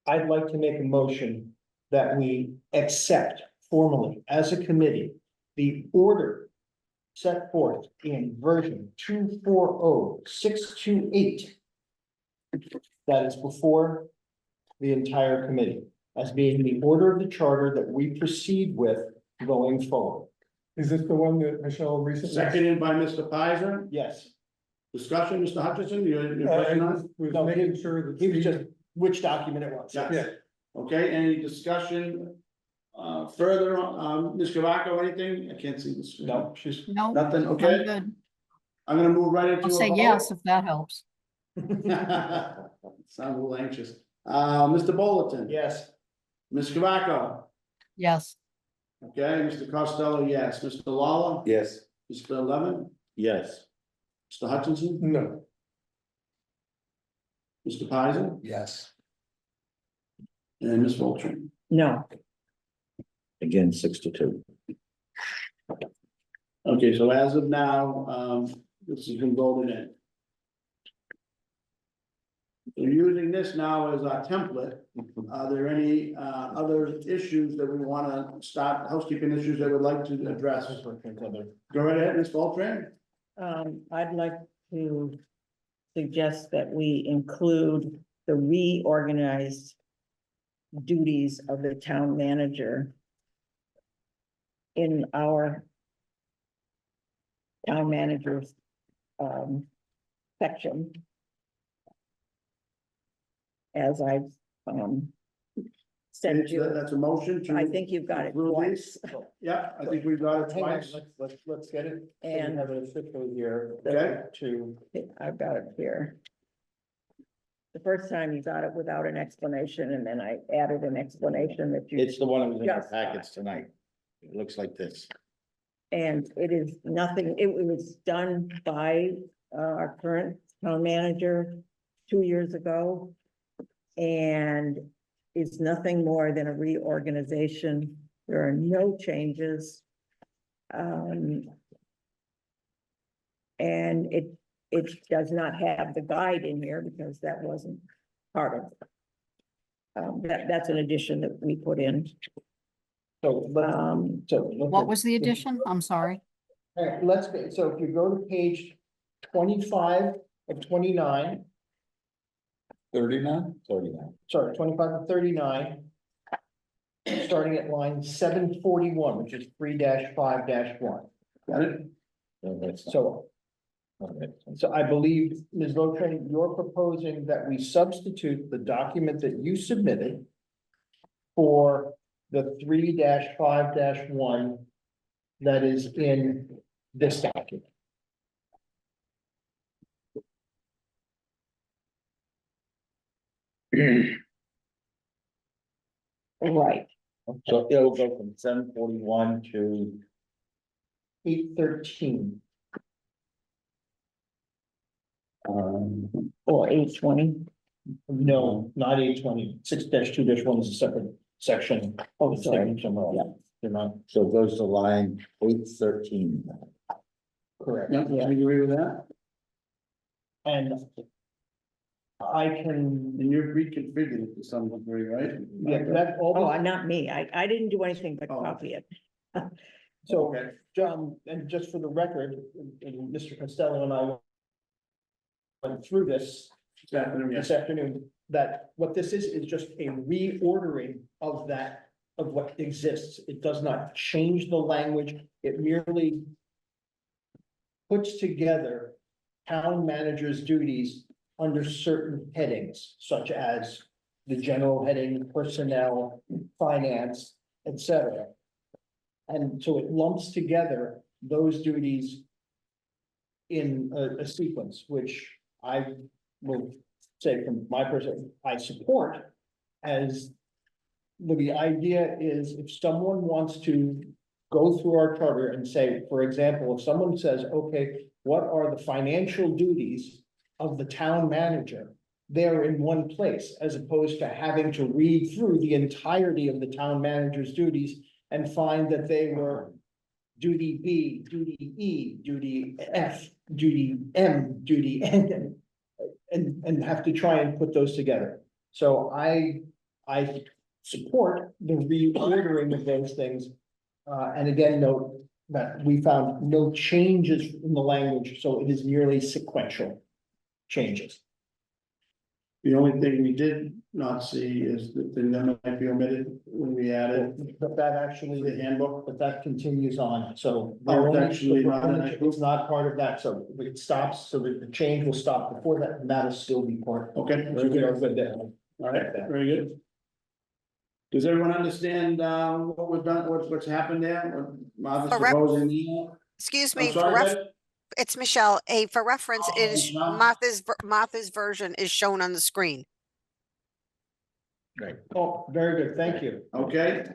I'd like to make a motion that we accept formally as a committee the order set forth in version 240628. That is before the entire committee as being the order of the charter that we proceed with going forward. Is this the one that Michelle recently? seconded by Mr. Pfizer, Yes, discussion, Mr. Hutchinson, you're I pushing on? was No, making sure that. he was just which document it was. Yeah. Yeah. Okay, any discussion, further, Ms. Cavaco, anything? I can't see this. No, she's, No. Nothing, I'm okay, good. I'm gonna move right into. I'll a say vote. yes if that helps. Sound a little anxious. Mr. Bolton. yes, Ms. Cavaco. Yes. Okay, Mr. Costello, yes. Mr. Lawler. yes, Mr. Levin. Yes, Mr. Hutchinson. No, Mr. Pfizer. yes. And Ms. Voltrin. no, again, 6 to 2. Okay, so as of now, this has been voted in. We're using this now as our template. Are there any other issues that we wanna start, housekeeping issues that we'd like to address? Go right ahead, Ms. Beltran. I'd like to suggest that we include the reorganized duties of the town manager in our town manager's section. As I've sent you, That's a motion to. I think you've got it approve twice. these. Yeah, I think we've got it Hang on, twice. let's get it. So we And- have it officially here. Okay. To, I've got it here. The first time you got it without an explanation, and then I added an explanation that you. It's the one that was in our Just got. packets tonight. It looks like this. And it is nothing, it was done by our current town manager 2 years ago. And it's nothing more than a reorganization. There are no changes. And it does not have the guide in here because that wasn't part of it. That's an addition that we put in. so What was the addition? I'm sorry. All right, let's go, so if you go to page 25 of 29, 39? sorry, 25 of 39. Starting at line 741, which is 3-5-1. Got it? So, so I believe, Ms. Votran, you're proposing that we substitute the document that you submitted for the 3-5-1 that is in this document. Right. So it'll go from 741 to 813. Or 820. No, not 820. 6-2-1 is a separate section. Oh, sorry. Somewhere else. Yeah. They're not So it goes to line 813. correct. Yeah, I agree with that. And I can, And you've reconfigured it to some degree, right? yeah, that all. Oh, not me. I didn't do anything but Oh. copy it. So, Okay. and just for the record, and Mr. Costello and I went through this this afternoon, that what this is just a reordering of that, of what exists. It does not change the language. It merely puts together town manager's duties under certain headings, such as the general heading, personnel, finance, etc. And so it lumps together those duties in a sequence, which I will say from my perspective, I support. As the idea is, if someone wants to go through our charter and say, for example, if someone says, okay, what are the financial duties of the town manager? They're in one place, as opposed to having to read through the entirety of the town manager's duties and find that they were duty B, duty E, duty F, duty M, duty N, and have to try and put those together. So I support the reordering of those things. And again, note that we found no changes in the language, so it is merely sequential changes. The only thing we did not see is the thing that might be omitted when we added But that actually, the handbook. but that continues on, so. Oh, it's actually not in that. It's not part of that, so it stops, so that the change will stop before that, and that'll still be part. Okay, So very we are good. good there. All right, very good. Does everyone understand what we've done, what's happened there? What Martha's For rep- proposing now? Excuse I'm me, for sorry, ref, Beth? it's Michelle. For reference, Oh, it is Michelle. Martha's version is shown on the screen. Oh, very good, thank you. Okay.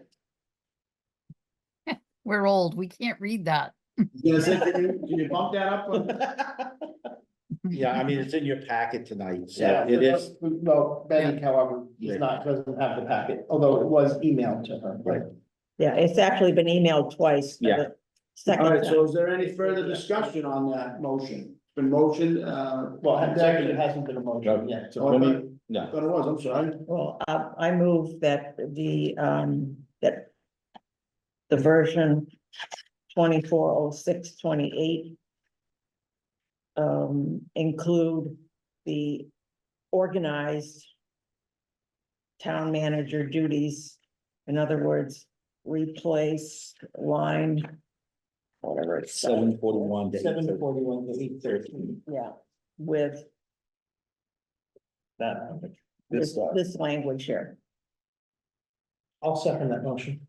We're old. We can't read that. Can you bump that up? Yeah, I mean, it's in your packet tonight, so Yeah, it is. Well, Betty, however, doesn't have the packet, although it was emailed to her. Right. Yeah, it's actually been emailed twice. Yeah. Second. All right, so is there any further discussion on that motion? It's been motioned, Well, and actually, it seconded. hasn't been a motion yet. So let me, no, I thought it was, I'm sorry. Well, I move that that the version 240628 include the organized town manager duties. In other words, replace line, whatever it's. 7:41 to 7:41 to 8:13. Yeah, with That, this language here. I'll second that motion.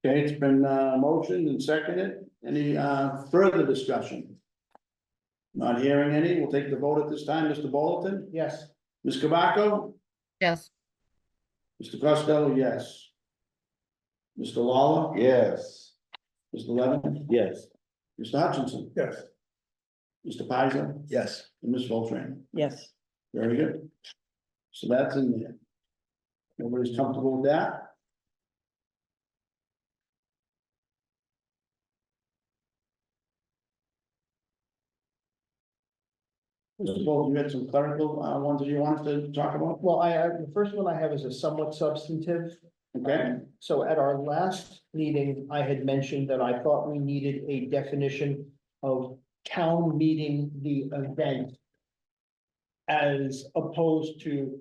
Okay, it's been, motioned and seconded. Any, further discussion? Not hearing any. We'll take the vote at this time. Mr. Bolton? Yes. Ms. Kabako? Yes, Mr. Costello, yes. Mr. Lawler? Yes. Mr. Levin? yes. Mr. Hutchinson? Yes. Mr. Paiza? Yes. And Ms. Beltran? Yes, Very good. So that's in there. Nobody's comfortable with that? Mr. Bolton, you had some clerical, ones that you wanted to talk about? Well, the first one I have is a somewhat substantive. Okay, So at our last meeting, I had mentioned that I thought we needed a definition of town meeting the event. As opposed to,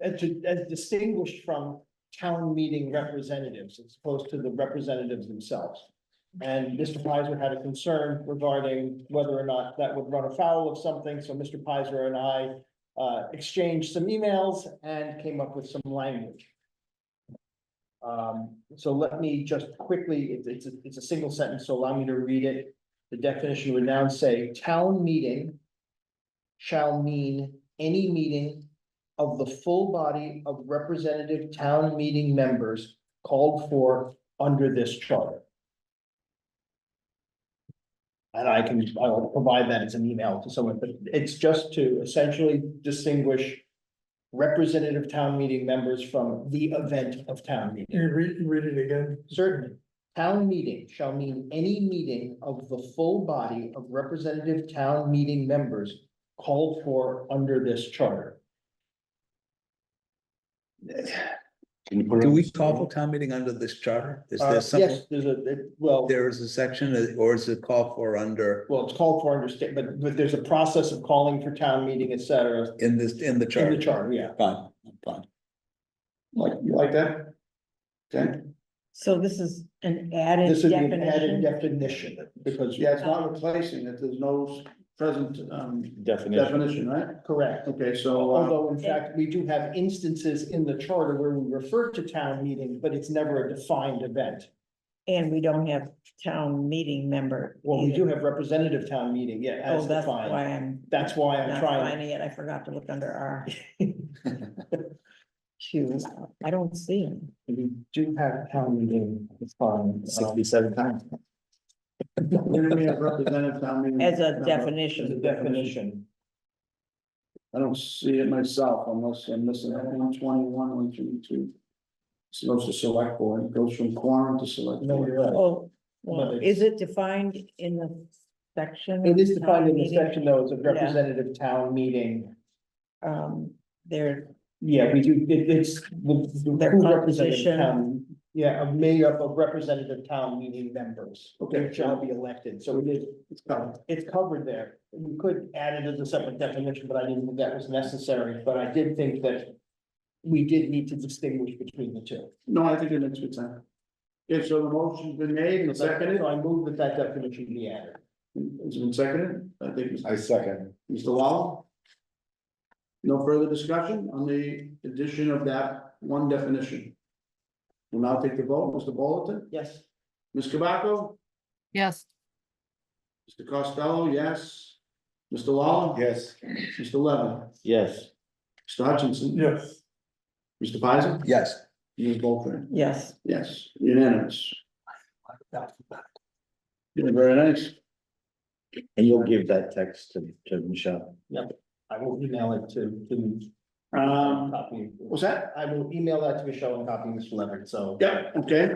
as distinguished from town meeting representatives, as opposed to the representatives themselves. And Mr. Pizer had a concern regarding whether or not that would run afoul of something, so Mr. Pizer and I exchanged some emails and came up with some language. So let me just quickly, it's a single sentence, so allow me to read it. The definition would now say, town meeting shall mean any meeting of the full body of representative town meeting members called for under this charter. And I will provide that as an email to someone, but it's just to essentially distinguish representative town meeting members from the event of town meeting. You read it again. Certainly, town meeting shall mean any meeting of the full body of representative town meeting members called for under this charter. Can you put it Do on we the call screen? for town meeting under this charter? Is there something, Yes, well, there is a section, or is it called for under, well, it's called for under state, but there's a process of calling for town meeting, et cetera, in this, in the in charter? the charter, yeah. Fine, fine. like, you like that? Okay, so this is an added This would be an added definition. definition, because, yeah, it's not replacing it, there's no present, Definition. definition, right? correct. Okay, so, Although in fact, we do have instances in the charter where we refer to town meeting, but it's never a defined event. And we don't have town meeting member. Well, we do either. have representative town meeting, yeah, as Oh, that's why defined. I'm That's why I'm not trying. finding it. I forgot to look under our. Shoes, I don't see it. We do have town meeting, it's fine. 67 times. we have representative town meeting. As a As a definition. definition. I don't see it myself unless I'm missing that 121, 122. It goes to select board, it goes from quorum to select. No, board. you're right. Oh, well, But is it defined in the section? It is of defined in town the meeting? section though, as a representative town meeting. There, Yeah, we do, it's the Their who composition. representative town, yeah, made up of representative town meeting members. Okay. Who shall be elected, so it is, It's covered. it's covered there. You could add it as a separate definition, but I didn't think that was necessary, but I did think that. We did need to distinguish between the two. No, I think it makes good sense. Okay, so the motion's been made and seconded. So I move that that definition be added. It's been seconded, I think, I second. Mr. Lawler. No further discussion on the addition of that one definition. We'll now take the vote, Mr. Bolton, Yes. Ms. Kabako, yes, Mr. Costello, yes. Mr. Lawler. Yes. Mr. Levin, Yes, Mr. Hutchinson. Yes. Mr. Paiza. Yes. Ms. Bolton. yes, Yes, unanimous. Yeah, very nice. and you'll give that text to Michelle. I will email it to. Um, Copy. what's that? I will email that to Michelle and copy Mr. Leonard, so. Yeah, okay.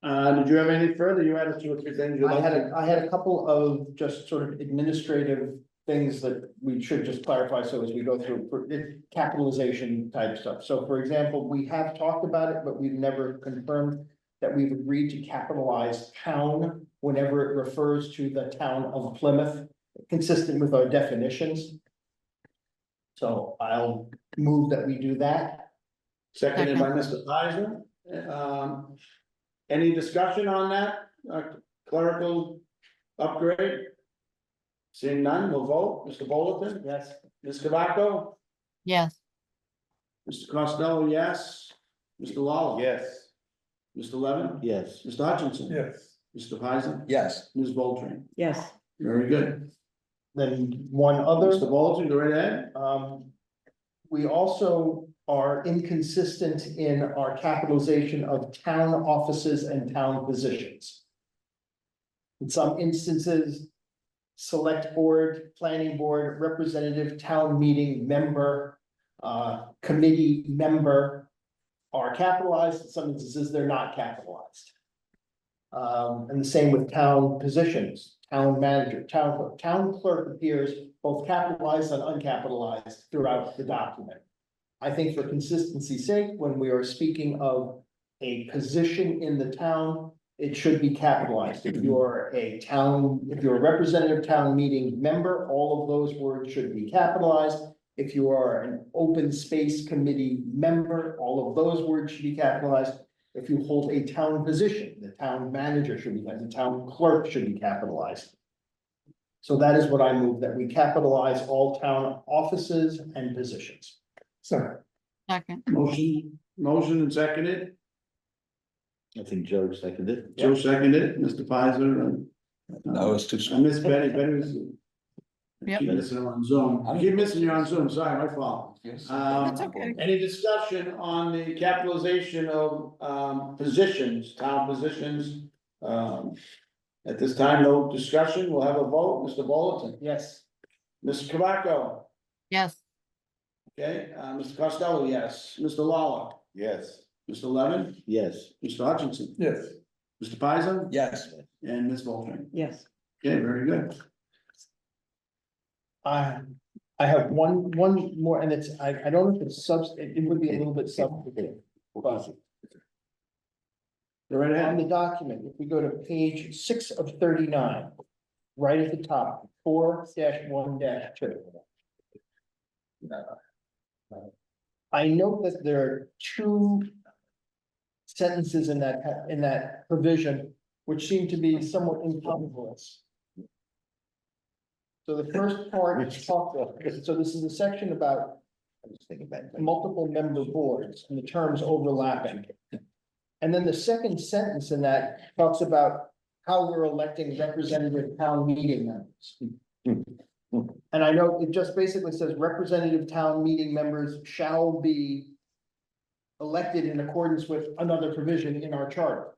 Did you have any further? You had 2 or 3 things you I like had to. I had a couple of just sort of administrative things that we should just clarify, so as we go through for capitalization type stuff. So for example, we have talked about it, but we've never confirmed that we've agreed to capitalize town whenever it refers to the town of Plymouth, consistent with our definitions. So I'll move that we do that. Seconded by Mr. Pizer. Any discussion on that, clerical upgrade? Seeing none, we'll vote. Mr. Bolton? Yes. Ms. Cavaco? Yes, Mr. Costello, yes. Mr. Lawler? Yes. Mr. Levin? Yes. Mr. Hutchinson? Yes. Mr. Pizer? Yes, Ms. Bolton? Yes, Very good. Then one other. Mr. Bolton, go right ahead. We also are inconsistent in our capitalization of town offices and town positions. In some instances, select board, planning board, representative, town meeting member, committee member are capitalized. In some instances, they're not capitalized. And the same with town positions, town manager, town clerk appears both capitalized and uncapitalized throughout the document. I think for consistency's sake, when we are speaking of a position in the town, it should be capitalized. If you're a representative town meeting member, all of those words should be capitalized. If you are an open space committee member, all of those words should be capitalized. If you hold a town position, the town manager should be, the town clerk should be capitalized. So that is what I move, that we capitalize all town offices and positions. Sorry. second, Motion and seconded. I think Joe seconded. Joe seconded, Mr. Pizer. no, it's too I small. miss Betty, Betty was. Yep. Keep missing her on Zoom. I keep missing you on Zoom, sorry, my fault. That's okay. Any discussion on the capitalization of, positions, town positions? At this time, no discussion, we'll have a vote, Mr. Bolton, Yes. Mr. Cavaco, yes, okay, Mr. Costello, yes, Mr. Lawler, Yes. Mr. Levin, Yes. Mr. Hutchinson, Yes. Mr. Pizer, Yes, and Ms. Bolton. yes. Okay, very good. I have one more, and it's, I don't know if it's it would be a little bit substantive. But Go right on ahead. the document, if we go to page 6 of 39, right at the top, 4-1-2. I note that there are 2 sentences in that provision, which seem to be somewhat incongruous. So the first part so this is a section about multiple member boards and the terms overlapping. And then the second sentence in that talks about how we're electing representative town meeting members. And I know it just basically says representative town meeting members shall be elected in accordance with another provision in our charter.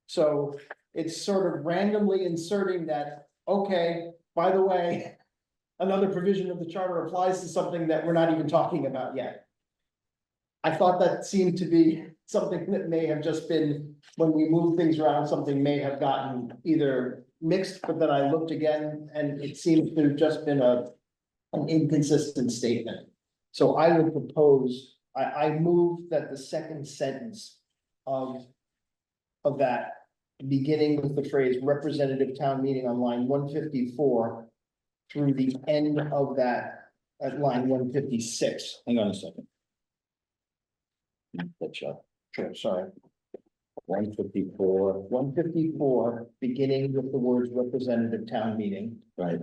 So it's sort of randomly inserting that, okay, by the way, another provision of the charter applies to something that we're not even talking about yet. I thought that seemed to be something that may have just been, when we move things around, something may have gotten either mixed, but then I looked again and it seems to have just been an inconsistent statement. So I would propose, I move that the second sentence of that, beginning with the phrase representative town meeting on line 154 through the end of that at line 156. Hang on a second. Sure, sorry. 154, 154, beginning with the words representative town meeting, right,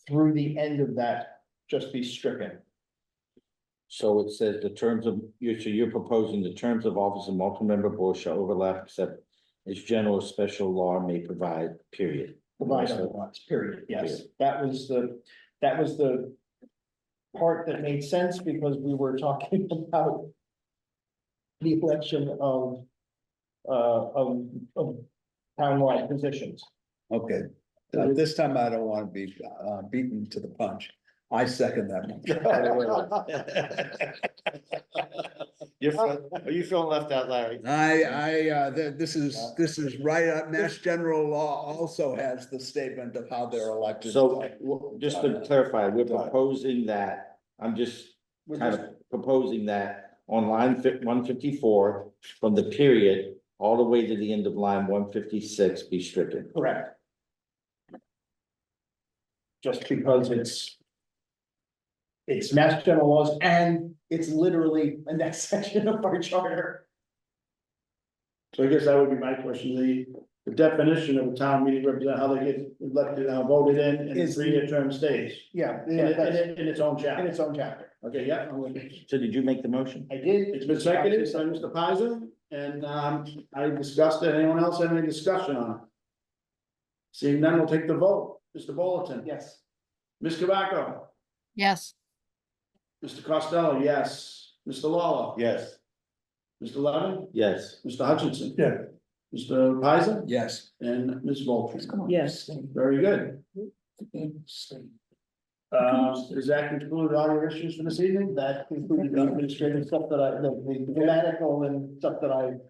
through the end of that, just be stricken. so it says the terms of, you're proposing the terms of office of multi-member board shall overlap except as general or special law may provide, period. Provide otherwise, period, yes, that was the part that made sense because we were talking about the election of townwide positions. okay. This time I don't want to be beaten to the punch. I second that. Are you feeling left out, Larry? This is right up, Mass General Law also has the statement of how they're elected. So, just to clarify, we're proposing that, I'm just kind of proposing that on line 154, from the period all the way to the end of line 156 be stricken. Correct. Just because it's Mass General laws and it's literally in that section of our charter. So I guess that would be my question, the definition of a town meeting representative, how they get elected, voted in, and the Is- 3-year term stays. Yeah, In its own in chapter. its own chapter. Okay, yeah, I'm with you. So did you make the motion? I did. It's been seconded by Mr. Pisa, and, I discussed it. Anyone else have any discussion on it? Seeing none, we'll take the vote. Mr. Bolton? Yes. Ms. Kavako? Yes, Mr. Costello, yes. Mr. Lawler? Yes. Mr. Levin? Yes. Mr. Hutchinson? Yeah. Mr. Pisa? Yes. And Ms. Volter? Yes. Very good. Does that conclude all your issues for this evening? That included the administrative stuff that the grammatical and stuff that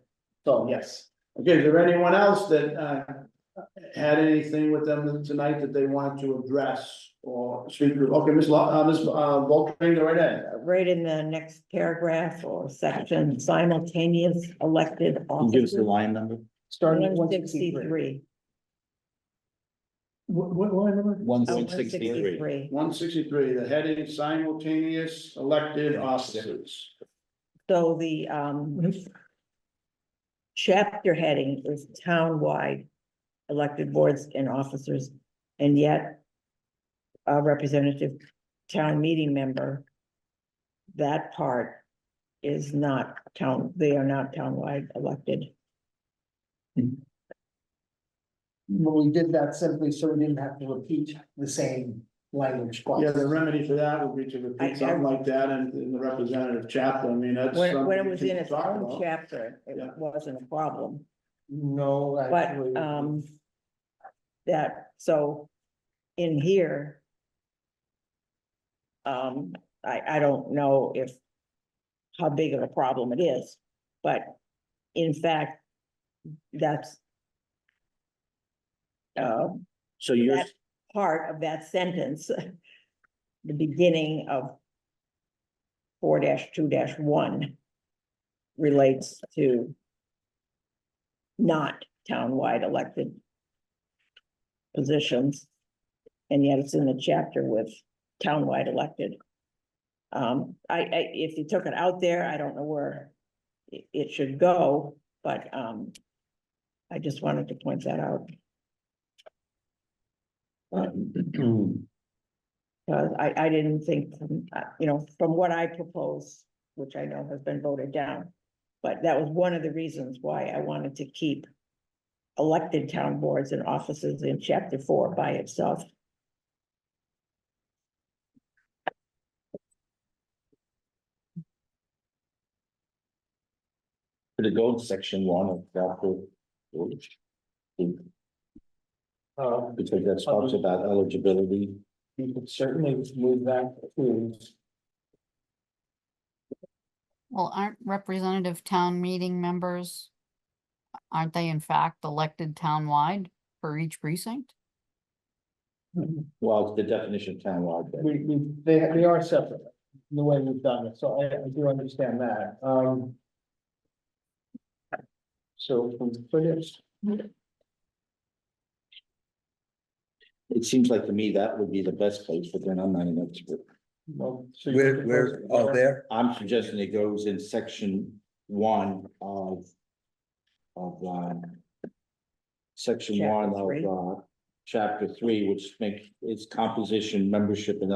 so yes. Okay, is there anyone else that, had anything with them tonight that they wanted to address or speak to? Okay, Ms. Volter, go right ahead. Right in the next paragraph or section, simultaneous elected Can you give us the officers. line number? Starting at 163. What line number? 163. 163, the heading simultaneous elected officers. So the chapter heading is townwide elected boards and officers, and yet a representative town meeting member, that part is not they are not townwide elected. Well, we did that simply so we didn't have to repeat the same language twice. Yeah, the remedy for that would be to repeat something like that in the representative chapter. I mean, that's. When it something was we in can its talk own about. chapter, it Yeah. wasn't a problem, No, but actually. that, so in here. I don't know how big of a problem it is, but in fact, that's. So you're, That part of that sentence, the beginning of 4-2-1 relates to not townwide elected positions, and yet it's in the chapter with townwide elected. If you took it out there, I don't know where it should go, but I just wanted to point that out. I didn't think, from what I proposed, which I know has been voted down. But that was one of the reasons why I wanted to keep elected town boards and offices in chapter 4 by itself. could it go in section 1 of chapter 4? Because that talks about eligibility. You could certainly move that to. well, aren't representative town meeting members, aren't they in fact elected townwide for each precinct? Well, it's the definition of townwide, but They are separate, the way we've done it, so I do understand that, So, for this, it seems like to me that would be the best place, but then I'm not an expert. well, so. There? I'm suggesting it goes in section 1 of section Chapter 1 3. of chapter 3, which makes its composition, membership, and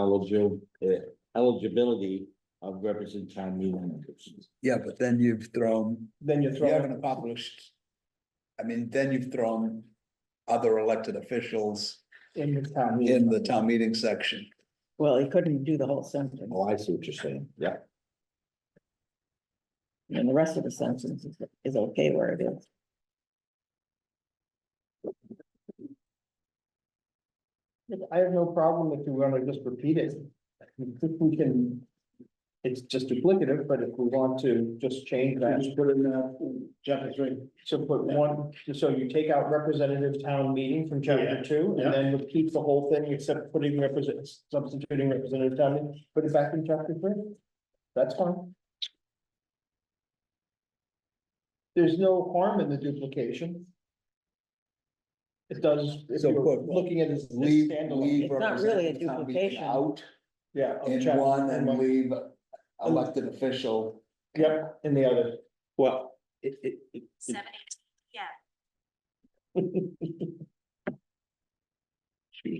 eligibility of representative town meeting members. Yeah, but then you've thrown, Then you're you haven't throwing, accomplished. Then you've thrown other elected officials in the town meeting. in the town meeting section. Well, he couldn't do the whole sentence, Oh, I see what you're saying. Yeah. and the rest of the sentence is okay where it is. I have no problem if you wanna just repeat it. I think we can it's just duplicative, but if we want to just change that. Just put in, chapter 3. So put one, so you take out representative town meeting from Yeah, chapter 2, yeah. and then we keep the whole thing except putting substituting representative town meeting, put it back in chapter 3. That's fine. There's no harm in the duplication. It does, if So you're put- looking at it as Leave, standalone. leave. It's not really a representative town meeting duplication. Out Yeah. of in chapter- one and one. leave elected official. Yep, in the other. Well, excuse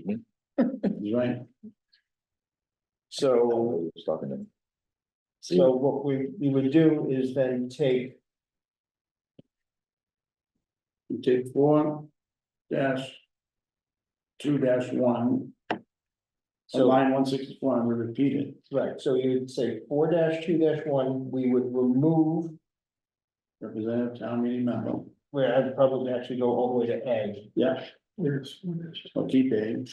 me. He's right. So, I was talking to. so what we would do is then take, You take 4-2-1. So So- line 164, and we repeat it. right, so you'd say 4-2-1, we would remove, Representative town meeting member. where I'd probably actually go all the way to A, Yeah, There's, so keep A.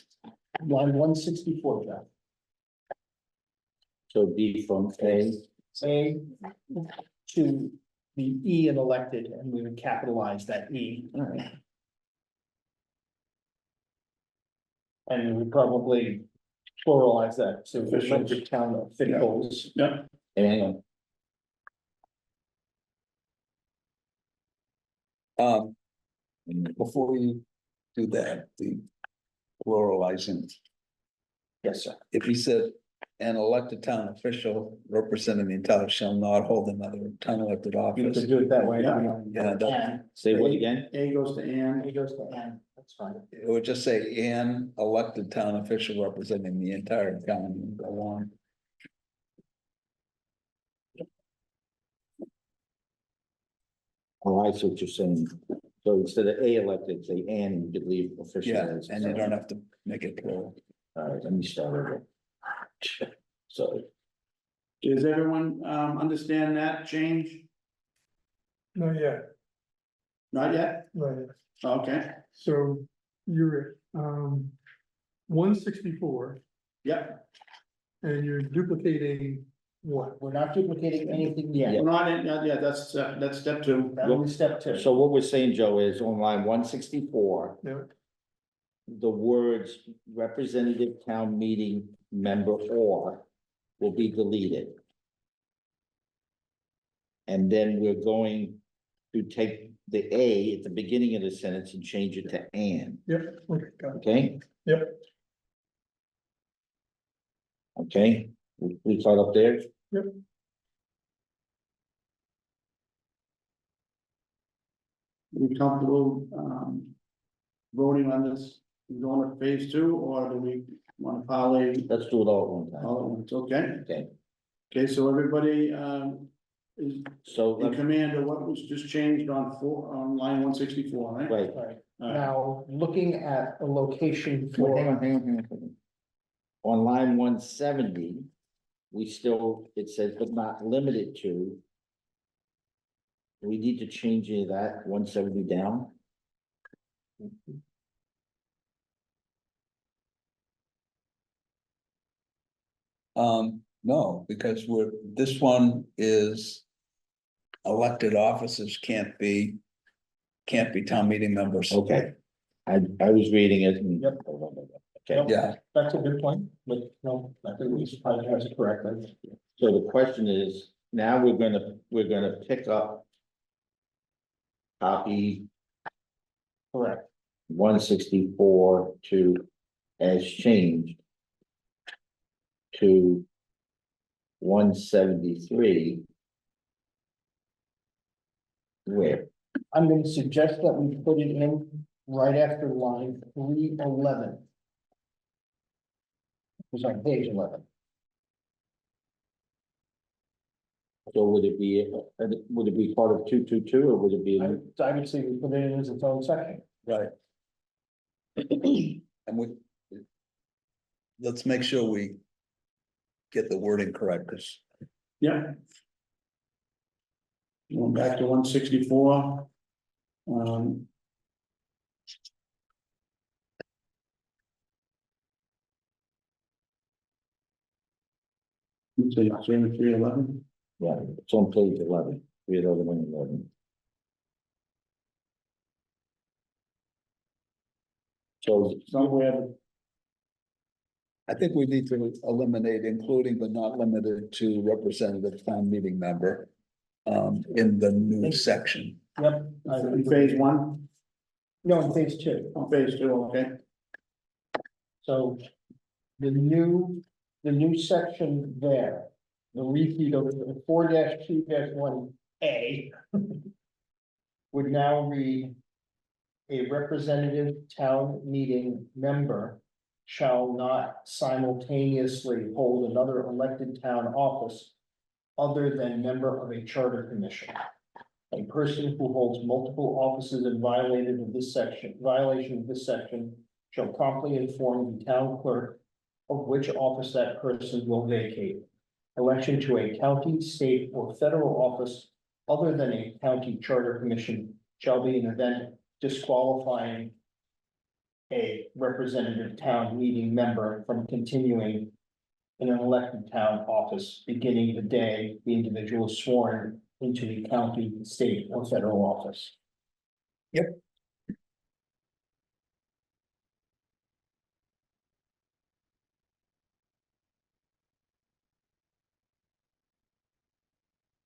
line 164, John. So D from A, A to the E in elected, and we would capitalize that E. And we would probably pluralize that, so elected town officials. Yeah, and Before you do that, the pluralizing, Yes, sir. if you said. An elected town official representing the entire shall not hold another town elected You office. could do it that way. Yeah, that- And say what again? A goes to Ann. it goes to N, that's fine. It would just say an elected town official representing the entire county and go on. Oh, I see what you're saying. So instead of A elected, say and you could leave official. Yeah, as- and you don't have to make it plural. All right, let me start over. So, Does everyone, understand that change? not yet, Not yet? not yet. Okay, So you're at, 164, yep. and you're duplicating what? We're not duplicating anything We're yet. not in, yeah, that's step 2. That was step 2. so what we're saying, Joe, is on line 164, Yeah, the words representative town meeting member or will be deleted. And then we're going to take the A at the beginning of the sentence and change it to and, yep, okay, got it. okay? Yep. Okay, we caught up there? Yep. We comfortable, voting on this, going to phase 2, or do we want to parlay Let's do it all at one time. all at once, okay? Okay, Okay, so everybody, is so, in command of what was just changed on line 164, right? right, Right, All right. now, looking at a location Well, hang for, on, hang on, hang on, hang on. On line 170, we still, it says, but not limited to. Do we need to change any of that 170 down? No, because this one is. Elected officers can't be town meeting members. Okay, I was reading it and. Yep. Okay, Yeah, that's a good point, but no, I think we should probably has it correctly. so the question is, now we're gonna pick up. Copy Correct. 164 to as changed. To 173. Where? I'm gonna suggest that we put it in right after line 311. It's on page 11. So would it be part of 222 or would it be? I would say we put it in as its own section. right. And let's make sure we. Get the wording correct, because Yeah. Going back to 164. So you're saying 311? Yeah, it's on page 11. We had other one 11. So Somewhere, I think we need to eliminate including but not limited to representative town meeting member. In the new section. Yep. in phase one, No, in phase two. on phase two, okay? So the new section there, the repeat of the 4-2-1A would now read: a representative town meeting member shall not simultaneously hold another elected town office other than member of a charter commission. A person who holds multiple offices in violation of this section shall promptly inform the town clerk of which office that person will vacate. Election to a county, state, or federal office other than a county charter commission shall be an event disqualifying a representative town meeting member from continuing in an elected town office beginning the day the individual is sworn into the county, state, or federal office.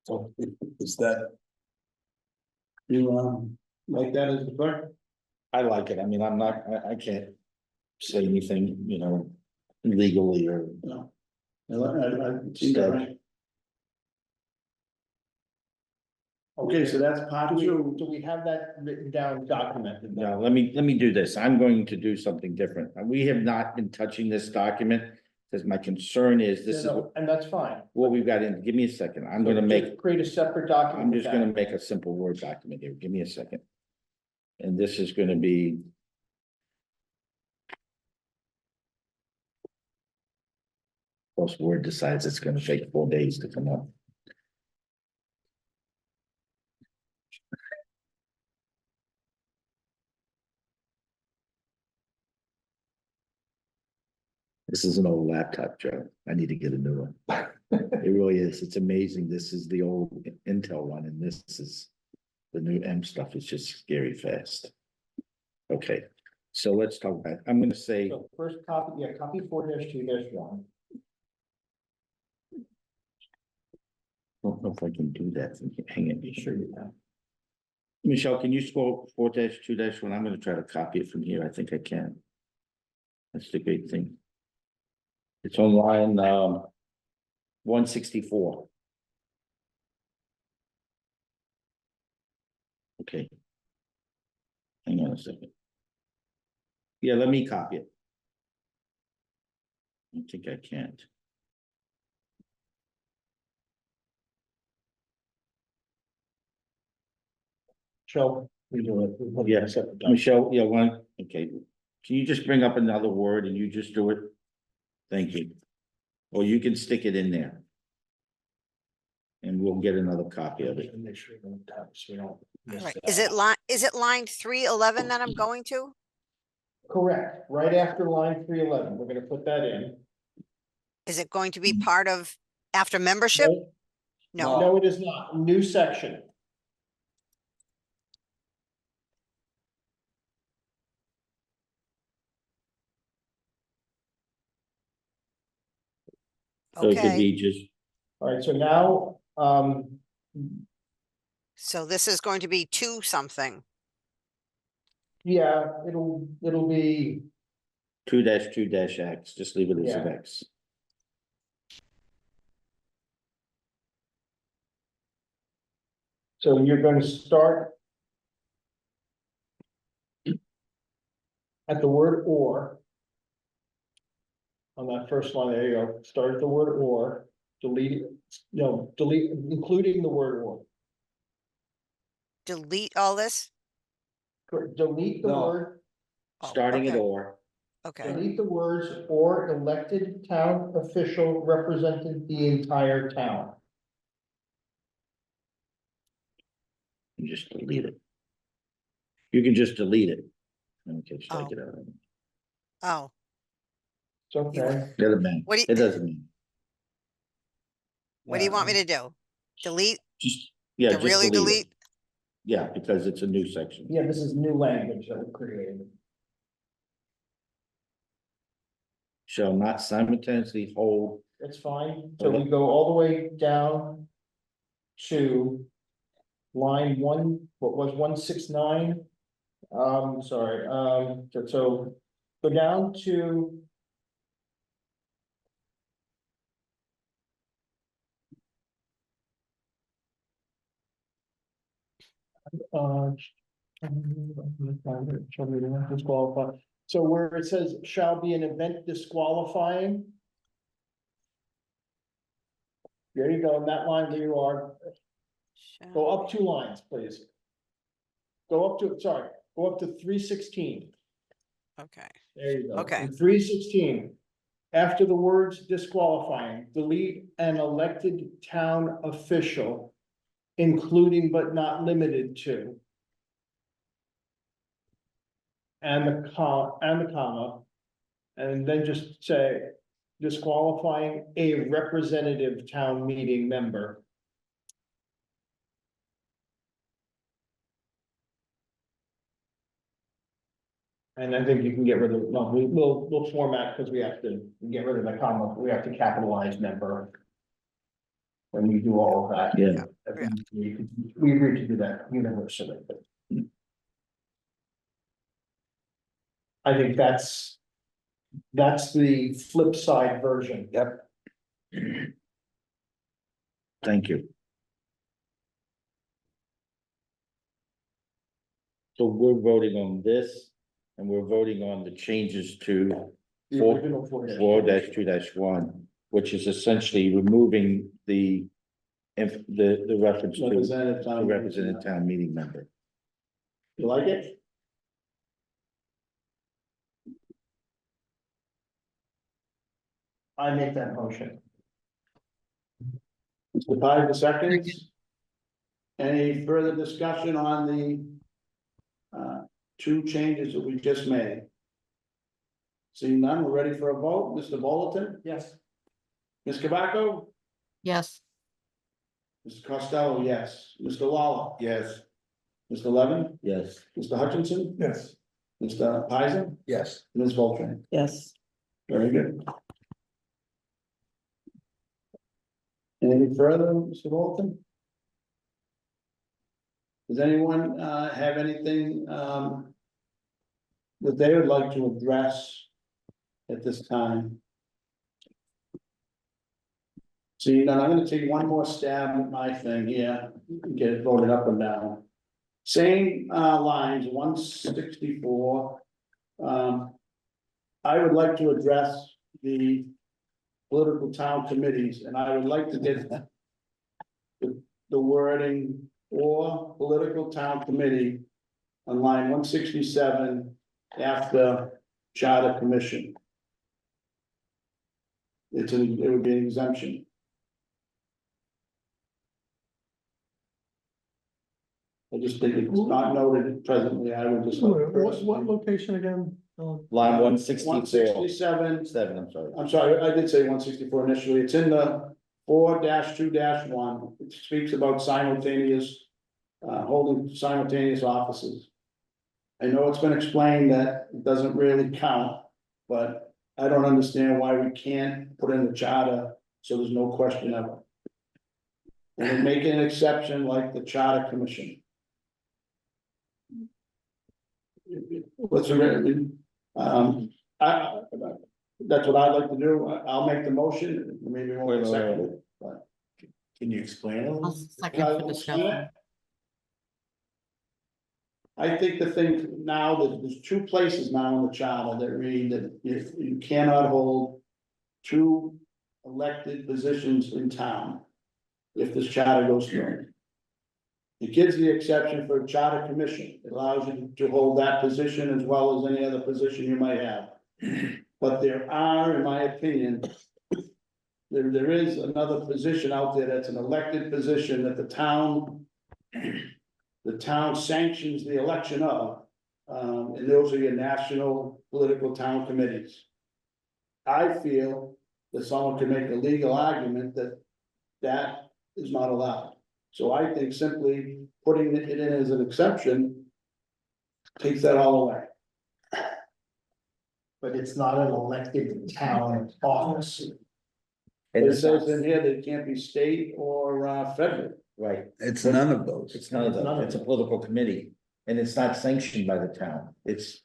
So is that, You, like that as the clerk? I like it. I mean, I'm not, I can't say anything, legally or. No. I see that, right? Okay, so that's part two. Do we have that written down, documented? No, let me do this. I'm going to do something different. We have not been touching this document. Because my concern is this is And that's fine. what we've got in. Give me a second. I'm gonna make, Just create a separate document. I'm with just gonna that. make a simple Word document here. Give me a second. And this is gonna be. Plus Word decides it's gonna take 4 days to come up. This is an old laptop, Joe. I need to get a new one. It really is. It's amazing. This is the old Intel one and this is the new M stuff. It's just scary fast. Okay, so let's talk about, I'm gonna say, So first copy, copy 4-2-1. I don't know if I can do that. Hang it, be sure you can. Michelle, can you scroll 4-2-1? I'm gonna try to copy it from here. I think I can. That's the great thing. It's on line 164. Okay. Hang on a second. Yeah, let me copy it. I think I can't. Michelle, we do it. We put it in a separate document. Michelle, yeah, okay. Can you just bring up another word and you just do it? Thank you. Or you can stick it in there. And we'll get another copy of it. And make sure you don't touch, so you don't miss Right. that. Is it line 311 that I'm going to? Correct, right after line 311, we're gonna put that in. Is it going to be part of after membership? No. No, it is not, new section. So it could Okay, be just, All right, so now, so this is going to be 2 something. yeah, it'll be, 2-2-X, just leave it as an Yeah. X. so you're gonna start at the word or. On that first line, there you go, start at the word or, delete, delete, including the word or. Delete all this? Delete the No. word, Oh, Starting at okay, or, Okay, delete the words or elected town official representing the entire town. and just delete it. You can just delete it. Okay, just take Oh. it out. oh, It's okay. Doesn't matter. What do you- It doesn't mean. What do you want me to do? Delete, Just, yeah, to just really it. delete? Yeah, because it's a new section. Yeah, this is new language that we're creating. Shall not simultaneously hold, That's fine, so we go all the way down to line one, what was 169? Sorry, so go down to. Disqualify. So where it says shall be an event disqualifying. There you go, in that line where you are, go up 2 lines, please. Go up to 316. Okay, There you go. Okay. In 316, after the words disqualifying, delete an elected town official, including but not limited to. And the comma, and then just say disqualifying a representative town meeting member. And I think you can get rid of, no, we'll format, because we have to get rid of the comma, we have to capitalize member. When we do all of that. Yeah. We agreed to do that universally. I think that's the flip side version. Yep. thank you. So we're voting on this, and we're voting on the changes to The Four- original 4-2-1, which is essentially removing the reference to Representative the town. representative town meeting member. You like it? I make that motion. Mr. Pye, the seconds. Any further discussion on the two changes that we just made? Seeing none, we're ready for a vote. Mr. Bolton, Yes. Ms. Kavako, Yes, Mr. Costello, yes. Mr. Lawler, Yes. Mr. Levin, Yes, Mr. Hutchinson, Yes. Mr. Pizer, Yes. Ms. Bolton. Yes, Very good. Any further, Mr. Bolton? Does anyone have anything that they would like to address at this time? See, now I'm gonna take one more stab at my thing here, get it voted up and down. Same lines, 164. I would like to address the political town committees, and I would like to get the wording or political town committee on line 167 after charter commission. It would be an exemption. I just think it's not noted presently, I would just. What location again? line 164. 167, 7, I'm sorry. I'm sorry, I did say 164 initially, it's in the 4-2-1, it speaks about simultaneous. Holding simultaneous offices. I know it's been explained that it doesn't really count, but I don't understand why we can't put in the charter, so there's no question of it. And then make an exception like the charter commission. What's the, that's what I'd like to do, I'll make the motion, maybe we won't second it, but. Can you explain it a I'll little? second for discussion. I think the thing now, that there's 2 places now in the charter that read that if you cannot hold 2 elected positions in town. If this charter goes through. It gives the exception for a charter commission, it allows you to hold that position as well as any other position you might have. But there are, in my opinion. There is another position out there that's an elected position that the town. The town sanctions the election of, and those are your national political town committees. I feel that someone could make a legal argument that that is not allowed. So I think simply putting it in as an exception takes that all away. But it's not an elected town office. And It it's says not, in here that it can't be state or federal. right, It's none of those. it's none of them, it's a political committee, and it's not sanctioned by the town, it's,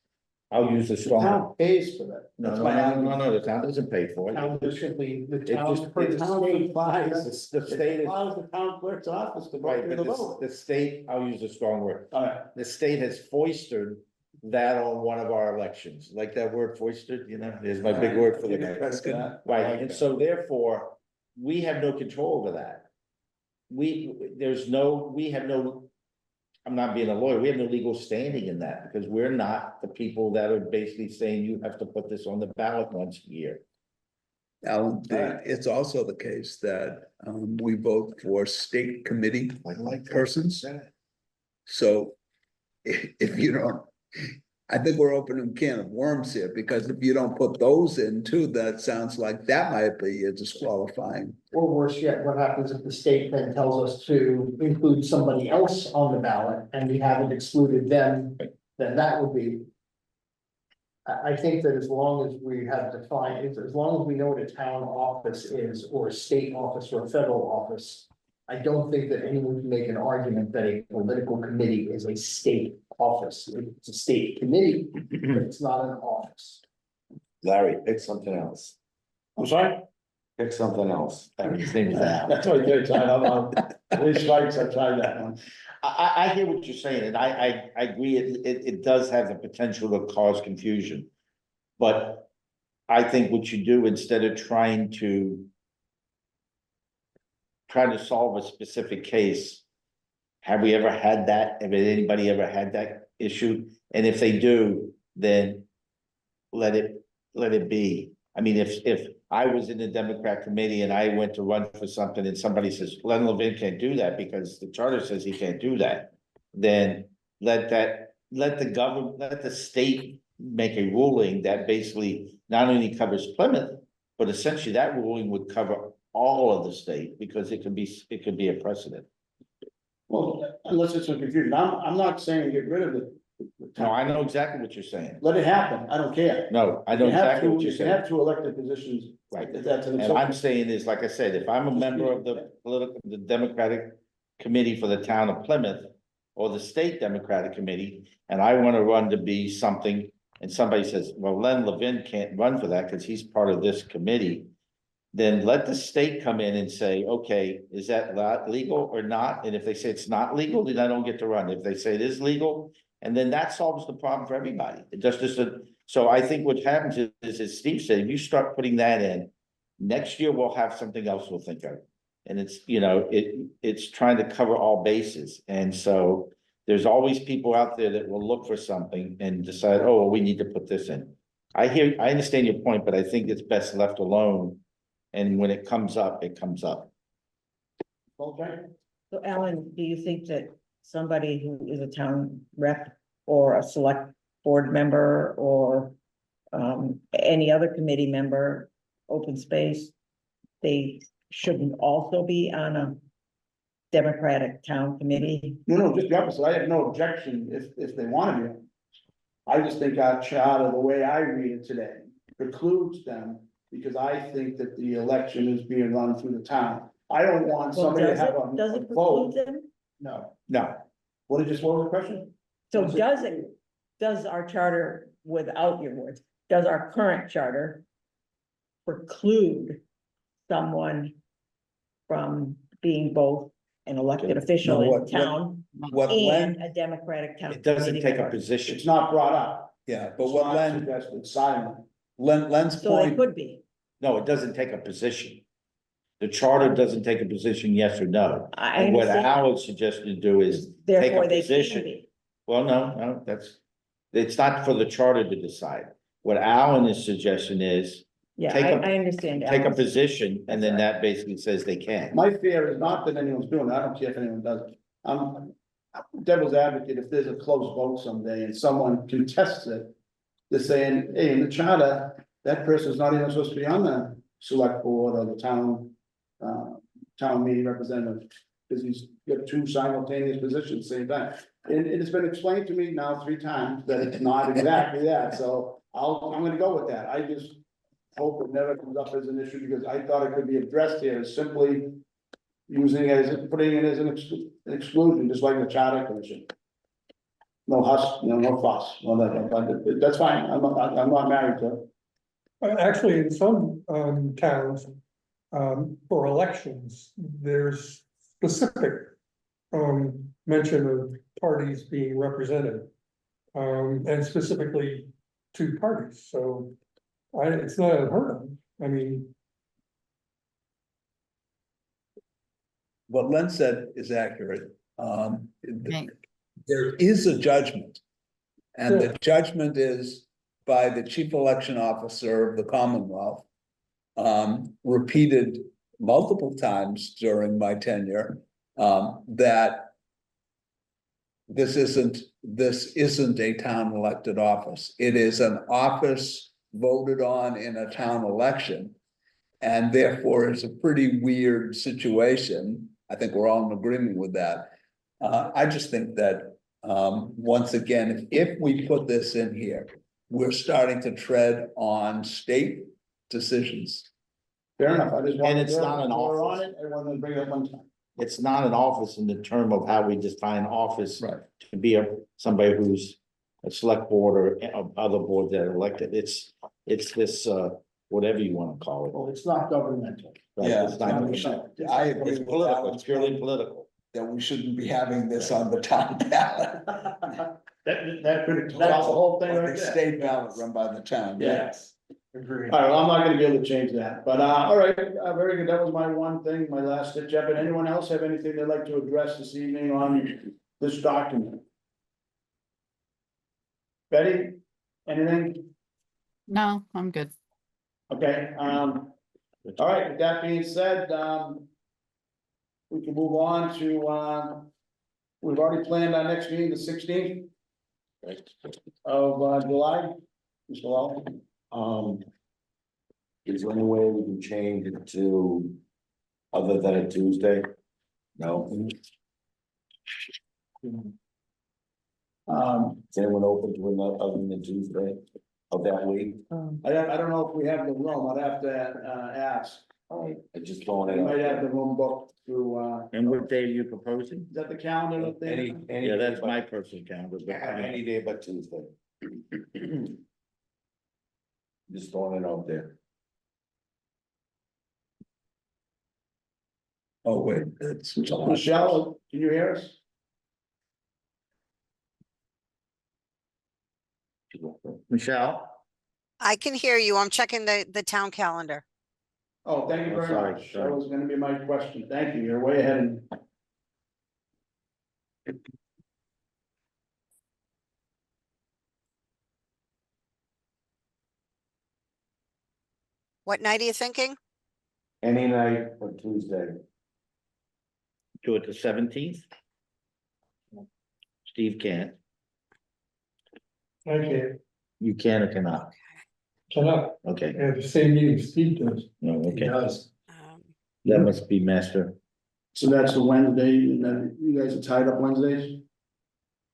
I'll use the The strong. town pays for that. No, That's no, my no, argument. no, the town doesn't pay for it. Town is simply the It town. just, for the the town state. supplies, the It state is, allows the town clerk's office to right, vote but through the vote. the state, I'll use a strong word. All right, The state has foisted that on one of our elections, like that word foisted, you know, is my big word for the guy. That's good. Right, and so therefore, we have no control over that. We have no, I'm not being a lawyer, we have no legal standing in that, because we're not the people that are basically saying you have to put this on the ballot once a year. Alan, it's also the case that, we vote for state committee persons. So if you don't, I think we're opening a can of worms here, because if you don't put those in too, that sounds like that might be a disqualifying. Or worse yet, what happens if the state then tells us to include somebody else on the ballot and we haven't excluded them, then that would be. I think that as long as we have defined, as long as we know what a town office is, or a state office or a federal office. I don't think that anyone can make an argument that a political committee is a state office. It's a state committee, but it's not an office. Larry, pick something else. I'm sorry? Pick something else. His name is Al. That's what I did, three strikes, I tried that one. I hear what you're saying, and I agree, it does have the potential to cause confusion. But I think what you do, instead of trying to solve a specific case, have we ever had that? Have anybody ever had that issue? And if they do, then let it be. I mean, if I was in the Democrat committee and I went to run for something and somebody says, Len Levin can't do that because the charter says he can't do that, then let the state make a ruling that basically not only covers Plymouth, but essentially that ruling would cover all of the state, because it could be a precedent. Well, unless it's a confusion, I'm not saying get rid of it. No, I know exactly what you're saying. Let it happen, I don't care. No, I know You have exactly two- what you're you can saying. have two elected positions, Right. if that's an. And I'm saying is, like I said, if I'm a member of the Democratic Committee for the town of Plymouth, or the state Democratic Committee, and I want to run to be something, and somebody says, well, Len Levin can't run for that because he's part of this committee, then let the state come in and say, okay, is that legal or not? And if they say it's not legal, then I don't get to run. If they say it is legal, and then that solves the problem for everybody. It just isn't. So I think what happens is, as Steve said, if you start putting that in, next year we'll have something else we'll think of. And it's, it's trying to cover all bases. And so there's always people out there that will look for something and decide, oh, well, we need to put this in. I understand your point, but I think it's best left alone. And when it comes up, it comes up. Okay, So Alan, do you think that somebody who is a town rep or a select board member or any other committee member, open space, they shouldn't also be on a Democratic town committee? no, just the opposite, I have no objection if they want to be. I just think our charter, the way I read it today, precludes them, because I think that the election is being run through the town. I don't want Well, somebody to does have it, does a it vote. preclude them? No, No, what was the question? So does our charter, without your words, does our current charter preclude someone from being both an elected official No, in what- town What Len, and a Democratic town? it doesn't committee take a member? position. It's not brought up. yeah, but It's what not Len, suggested, it's silent. Len's So they point, could be. No, it doesn't take a position. The charter doesn't take a position, yes or no. I And what understand. Al is suggesting to do is take a Therefore, they can position. be. Well, no, it's not for the charter to decide. What Alan is suggesting is Yeah, take I understand. take a Alan's- position, and then That's that basically says they can. My fear is not that anyone's doing it, I don't care if anyone does it. I'm devil's advocate, if there's a close vote someday and someone contests it, they're saying, hey, in the charter, that person's not even supposed to be on the select board or the town town meeting representative. Because he's got two simultaneous positions same time. And it has been explained to me now 3 times that it's not exactly that, so I'm gonna go with that. I just hope it never comes up as an issue, because I thought it could be addressed here as simply using it as, putting it as an exclusion, just like the charter commission. No huss, no fuss, no, but that's fine, I'm not married to it. Actually, in some towns, for elections, there's specific mention of parties being represented. And specifically two parties, so it's not unheard of. I mean, What Len said is accurate. Okay. There is a judgment. And the judgment is by the chief election officer of the Commonwealth. Repeated multiple times during my tenure, that. This isn't a town elected office. It is an office voted on in a town election. And therefore it's a pretty weird situation. I think we're all in agreement with that. I just think that, once again, if we put this in here, we're starting to tread on state decisions. Fair enough, I just wanted. And it's not an we're office. on it, I wanted to bring it up one time. It's not an office in the term of how we define office. Right. To be somebody who's a select board or other board that are elected. It's this, whatever you wanna call it. Well, it's not governmental. Right? Yeah, It's not- I agree It's with political, that. it's purely political. That we shouldn't be having this on the town ballot. That could, that's the whole thing Or right the there. state ballot run by the town. Yes. Agreed. All right, well, I'm not gonna be able to change that, but, all right, very good, that was my one thing, my last stitch up, and anyone else have anything they'd like to address this evening on this document? Betty, anything? No, I'm good. Okay, all right, with that being said, we can move on to, we've already planned our next meeting, the 16th of July. Mr. Lawler? Is there any way we can change it to other than a Tuesday? No, is anyone open to another other than a Tuesday of that week? I don't know if we have the room, I'd have to, ask. I just throwing We it might have out. the room booked through, And what day are you proposing? is that the calendar up there? Any Yeah, day that's but- my personal calendar, but Any day but Tuesday. Just throwing it out there. Oh, wait, it's July. Michelle, can you hear us? Michelle? I can hear you. I'm checking the town calendar. Oh, thank you Oh, very sorry, much. sorry. That was gonna be my question. Thank you. You're way ahead of me. What night are you thinking? Any night but Tuesday. Do it the 17th? Steve can't. I can't, You can or cannot? cannot Okay, have the same meeting Steve does. no, okay. does. That must be master. So that's the Wednesday, and then you guys are tied up Wednesdays?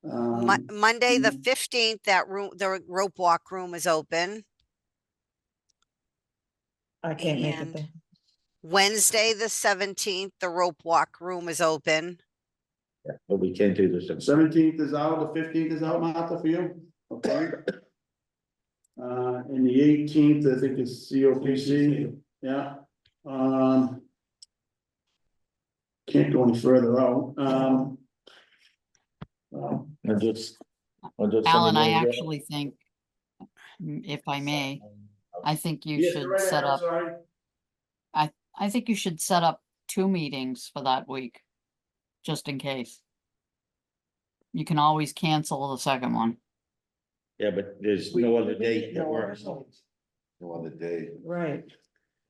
Monday, the 15th, that room, the rope walk room is open. I can't make it And though. Wednesday, the 17th, the rope walk room is open. But we can't do this. 17th is out, the 15th is out, Martha, for you? Okay. And the 18th, I think is COPC, yeah. Can't go any further out, I'll just. Alan, I actually think, if I may, I think you Yes, should go right set ahead, up, sorry. I think you should set up 2 meetings for that week. Just in case. You can always cancel the second one. Yeah, but there's no other date that works. No other day. Right.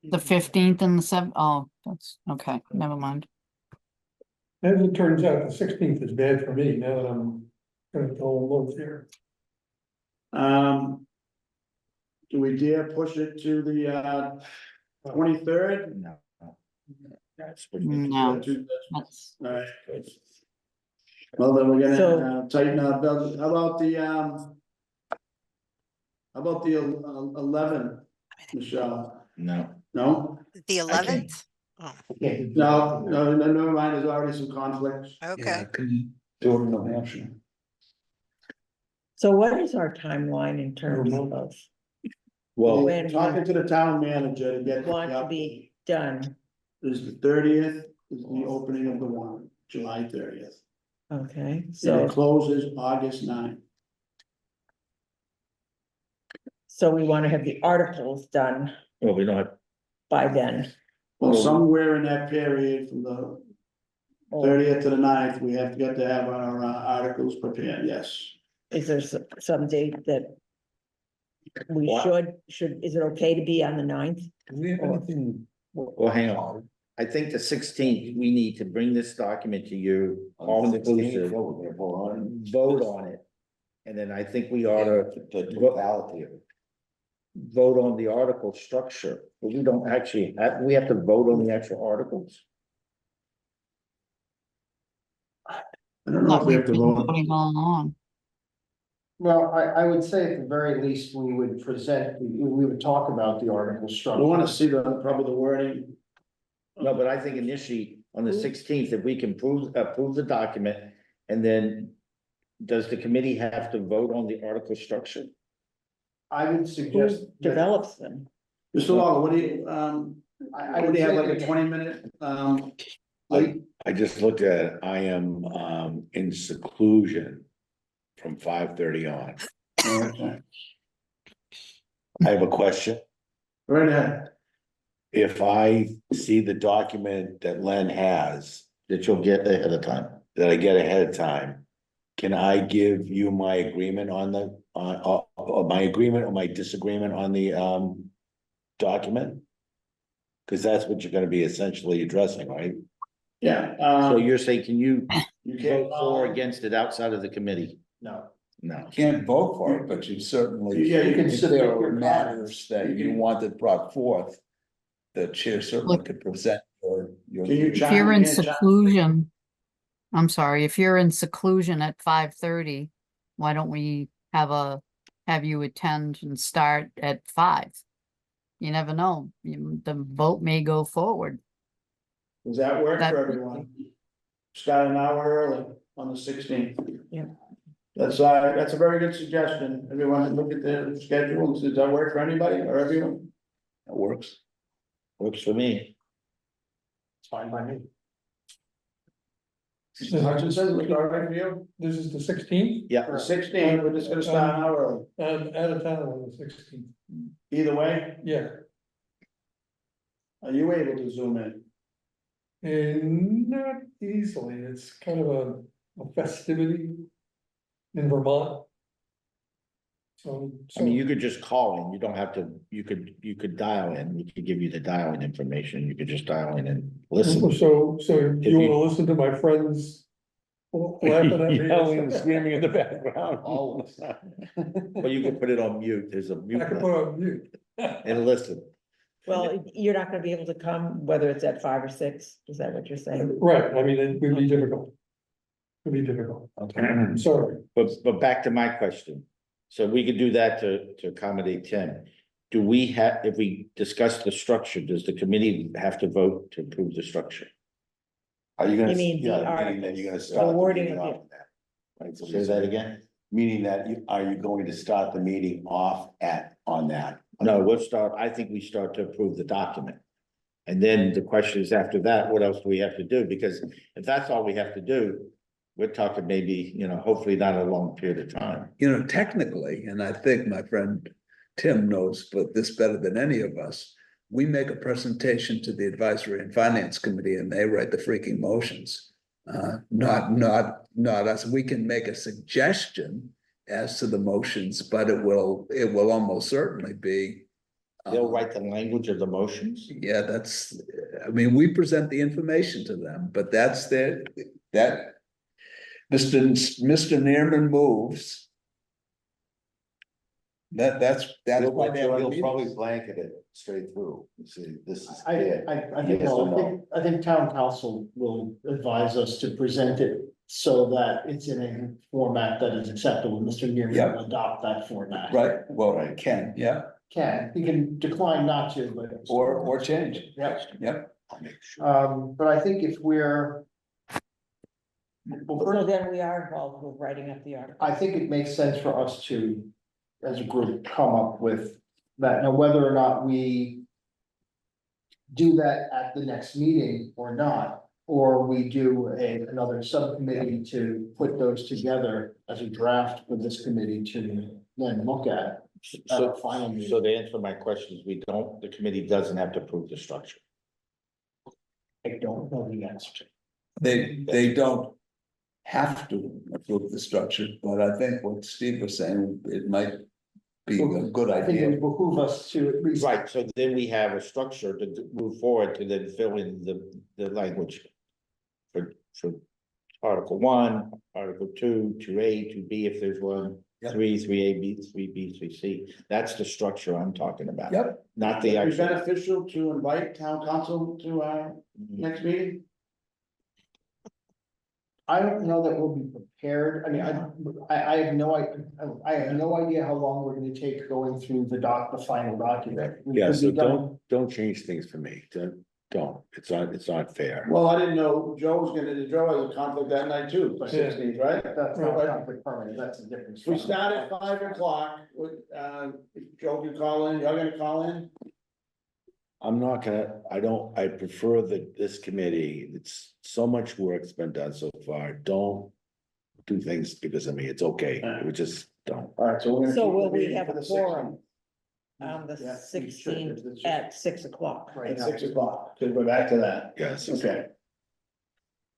The 15th and the 7th, oh, that's, okay, never mind. As it turns out, the 16th is bad for me now that I'm gonna go alone here. Do we dare push it to the 23rd? No. No, that's, All right. Well, then we're So- gonna tighten our belt. How about the 11th, Michelle? No, No? The eleventh? No, never mind, there's already some conflicts. Okay, Can you do it in New Hampshire? So what is our timeline in terms of well, When we- Talking to the town manager to get. want to be done? Is the 30th is the opening of the warrant, July 30th. Okay, And so, it closes August 9th. so we want to have the articles done well, we don't have, by then. Well, somewhere in that period from the Or 30th to the 9th, we have to have our articles prepared, yes. is there some date that we Well- is it okay to be on the 9th? Do we have anything? well, hang on. I think the 16th, we need to bring this document to you, all inclusive, vote on it. And then I think we ought to The totality of it. vote on the article structure, but we don't actually have, we have to vote on the actual articles. I don't know if thought we we've have to been vote. voting all along. Well, I would say at the very least, we would present, we would talk about the article We structure. wanna see probably the wording. No, but I think initially, on the 16th, if we can approve the document, and then does the committee have to vote on the article structure? I would Who suggest. that- develops them? Mr. Lawler, what do you, I what would do you have, say like a that- 20-minute, I just looked at it, I am in seclusion from 5:30 on. Okay. I have a question. Right ahead. If I see the document that Len has, That you'll get ahead of time. that I get ahead of time, can I give you my agreement on my agreement or my disagreement on the document? Cause that's what you're gonna be essentially addressing, right? Yeah. So you're saying, can you You can't. vote for or against it outside of the committee? No. No. Can't vote for it, but you certainly. Yeah, you can if submit there your are matters that you can- wanted brought forth. The chair certainly could present your. Can you If John, you're in yeah, John. seclusion, I'm sorry, if you're in seclusion at 5:30, why don't we have you attend and start at 5? You never know, the vote may go forward. Does that work That- for everyone? Start an hour early on the 16th. Yeah. That's a very good suggestion. Everyone look at the schedule. Does that work for anybody or everyone? That works. Works for me. It's fine by me. Hutchinson, says it all right for you? This is the 16th, Yeah, The 16th, we're just gonna start an hour early. I'm out of town on the 16th. Either way, Yeah, are you able to zoom in? and not easily, it's kind of a festivity in Vermont. So. I mean, you could just call in, you don't have to, you could dial in, we could give you the dial-in information, you could just dial in and listen. So you you- wanna listen to my friends laughing at me? Yelling and screaming in the background. Always. But you can put it on mute, there's a mute I can put button, on mute. and listen. Well, you're not gonna be able to come, whether it's at 5 or 6, is that what you're saying? Right, I mean, it would be difficult. It'd be difficult, sorry. But back to my question, so we could do that to accommodate Tim. Do we have, if we discuss the structure, does the committee have to vote to approve the structure? Are you gonna, You mean the yeah, meaning that you're gonna articles, start the the wording meeting of off it. of that? Right, so Say that again? meaning that are you going to start the meeting off on that? No, I think we start to approve the document. And then the question is after that, what else do we have to do? Because if that's all we have to do, we're talking maybe, hopefully not a long period of time. Technically, and I think my friend Tim knows but this better than any of us. We make a presentation to the Advisory and Finance Committee and they write the freaking motions. Not us. We can make a suggestion as to the motions, but it will almost certainly be. They'll write the language of the motions? Yeah, we present the information to them, but that's that. Mr. Neerman moves. That's why they have You'll probably meetings. blanket it straight through, you see, this is. I it. think, Yes or no, no? I think town council will advise us to present it so that it's in a format that is acceptable. Mr. Neerman Yeah. will adopt that format. Right, well, I can, yeah, He can decline not to, but. or change, Yeah, yep. I'll make sure. but I think if we're. Well, So first, then we are involved with writing up the article. I think it makes sense for us to, as a group, come up with that. Now, whether or not we do that at the next meeting or not, or we do another subcommittee to put those together as a draft for this committee to then look at. So, Final meeting. so the answer to my question is, the committee doesn't have to approve the structure. I don't know the answer. They don't have to approve the structure, but I think what Steve was saying, it might be a good I think it idea. would behoove us to at least. Right, so then we have a structure to move forward to then fill in the language. For Article 1, Article 2, 2A, 2B, if there's one, Yep. 3A, 3B, 3C. That's the structure I'm talking about. Yep, Not the Would it be actual. beneficial to invite town council to our next meeting? I don't know that we'll be prepared. I mean, I have no, I have no idea how long we're gonna take going through the final document. We Yeah, could so be done- don't change things for me, don't, it's not fair. Well, I didn't know Joe has a conflict that night too, by 16th, right? That's not conflict permanent, that's a different. We start at 5 o'clock, if Joe can call in, you're gonna call in? I prefer that this committee, it's so much work's been done so far, don't do things because of me, it's okay, we just don't. All right, so we're gonna. So keep will the we meeting have for a the quorum 16th. on the Yeah, we should. 16th It's at 6 o'clock? Right At now. 6 o'clock, to go back to that. Yes. Okay.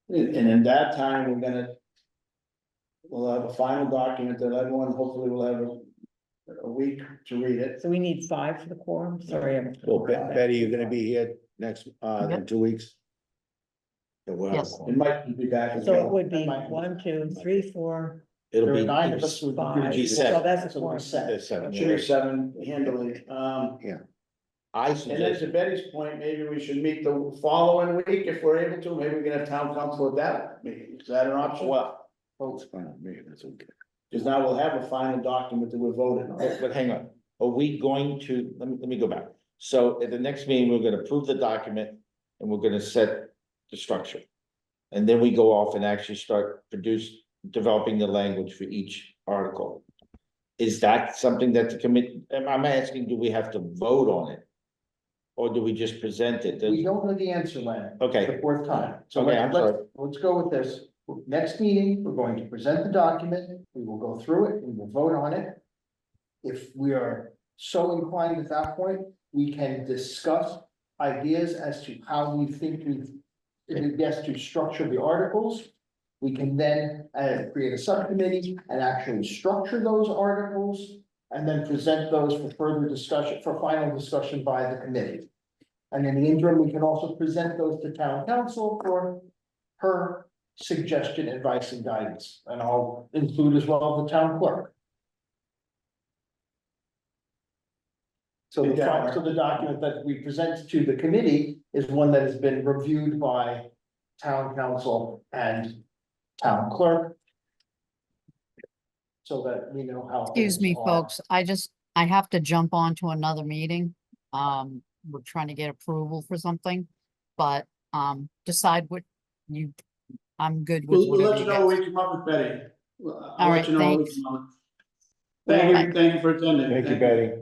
And in that time, we'll have a final document that everyone hopefully will have a week to read it. So we need 5 for the quorum, sorry. Well, Betty, you're gonna be here next, in 2 weeks? Yeah, we'll have a Yes. quorum. It might be back as So it well. would be 1, 2, 3, 4, It'll There are be. 9 of us who would 5, G7. so that's a So quorum. we're set. Seven, Should be 7 handily, I and then suggest, to Betty's point, maybe we should meet the following week if we're able to, maybe we can have town council at that meeting, is that an option? well, It's fine with me, that's okay. Cause now we'll have a final document that we're voting on. but hang on, are we going to, let me go back. So at the next meeting, we're gonna approve the document and we're gonna set the structure. And then we go off and actually start developing the language for each article. Is that something that the committee, I'm asking, do we have to vote on it? Or do we just present it? We don't know the answer, Len. Okay. The fourth time. So Okay, I'm let's go with this. Next meeting, we're going to present the document, we will go through it, we will vote on it. If we are so inclined at that point, we can discuss ideas as to how we think it best to structure the articles. We can then create a subcommittee and actually structure those articles. And then present those for further discussion, for final discussion by the committee. And in the interim, we can also present those to town council for her suggestion, advice and guidance. And I'll include as well the town clerk. So the document that we present to the committee is one that has been reviewed by town council and town clerk. So that we know how. Excuse things me, are. folks, I have to jump on to another meeting. We're trying to get approval for something, but, decide what I'm good with We'll let whatever you you know when guys. we come up with Betty. All I'll right, let you know when we thanks. come up. Thank you for attending. Thank you, Betty.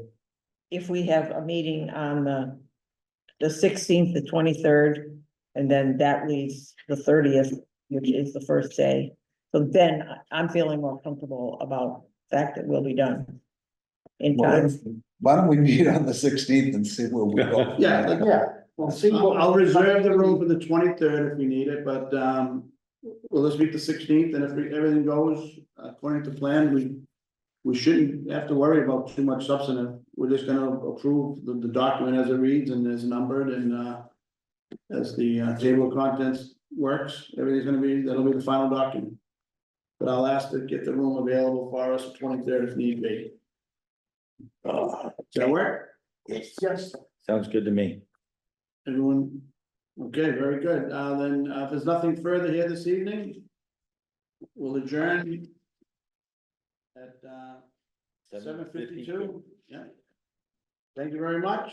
If we have a meeting on the 16th, the 23rd, and then that leaves the 30th, which is the first day. So then I'm feeling more comfortable about the fact that we'll be done in time. Why don't we meet on the 16th and see where we go? Yeah, we'll see. I'll reserve the room for the 23rd if we need it, but, well, let's meet the 16th, and if everything goes according to plan, we shouldn't have to worry about too much substantive. We're just gonna approve the document as it reads and is numbered and, as the table of contents works, that'll be the final document. But I'll ask to get the room available for us the 23rd if need be. Oh, Does that work? Yes. Sounds good to me. Everyone, okay, very good. Then, if there's nothing further here this evening, we'll adjourn at, 7:52. Yeah. Thank you very much.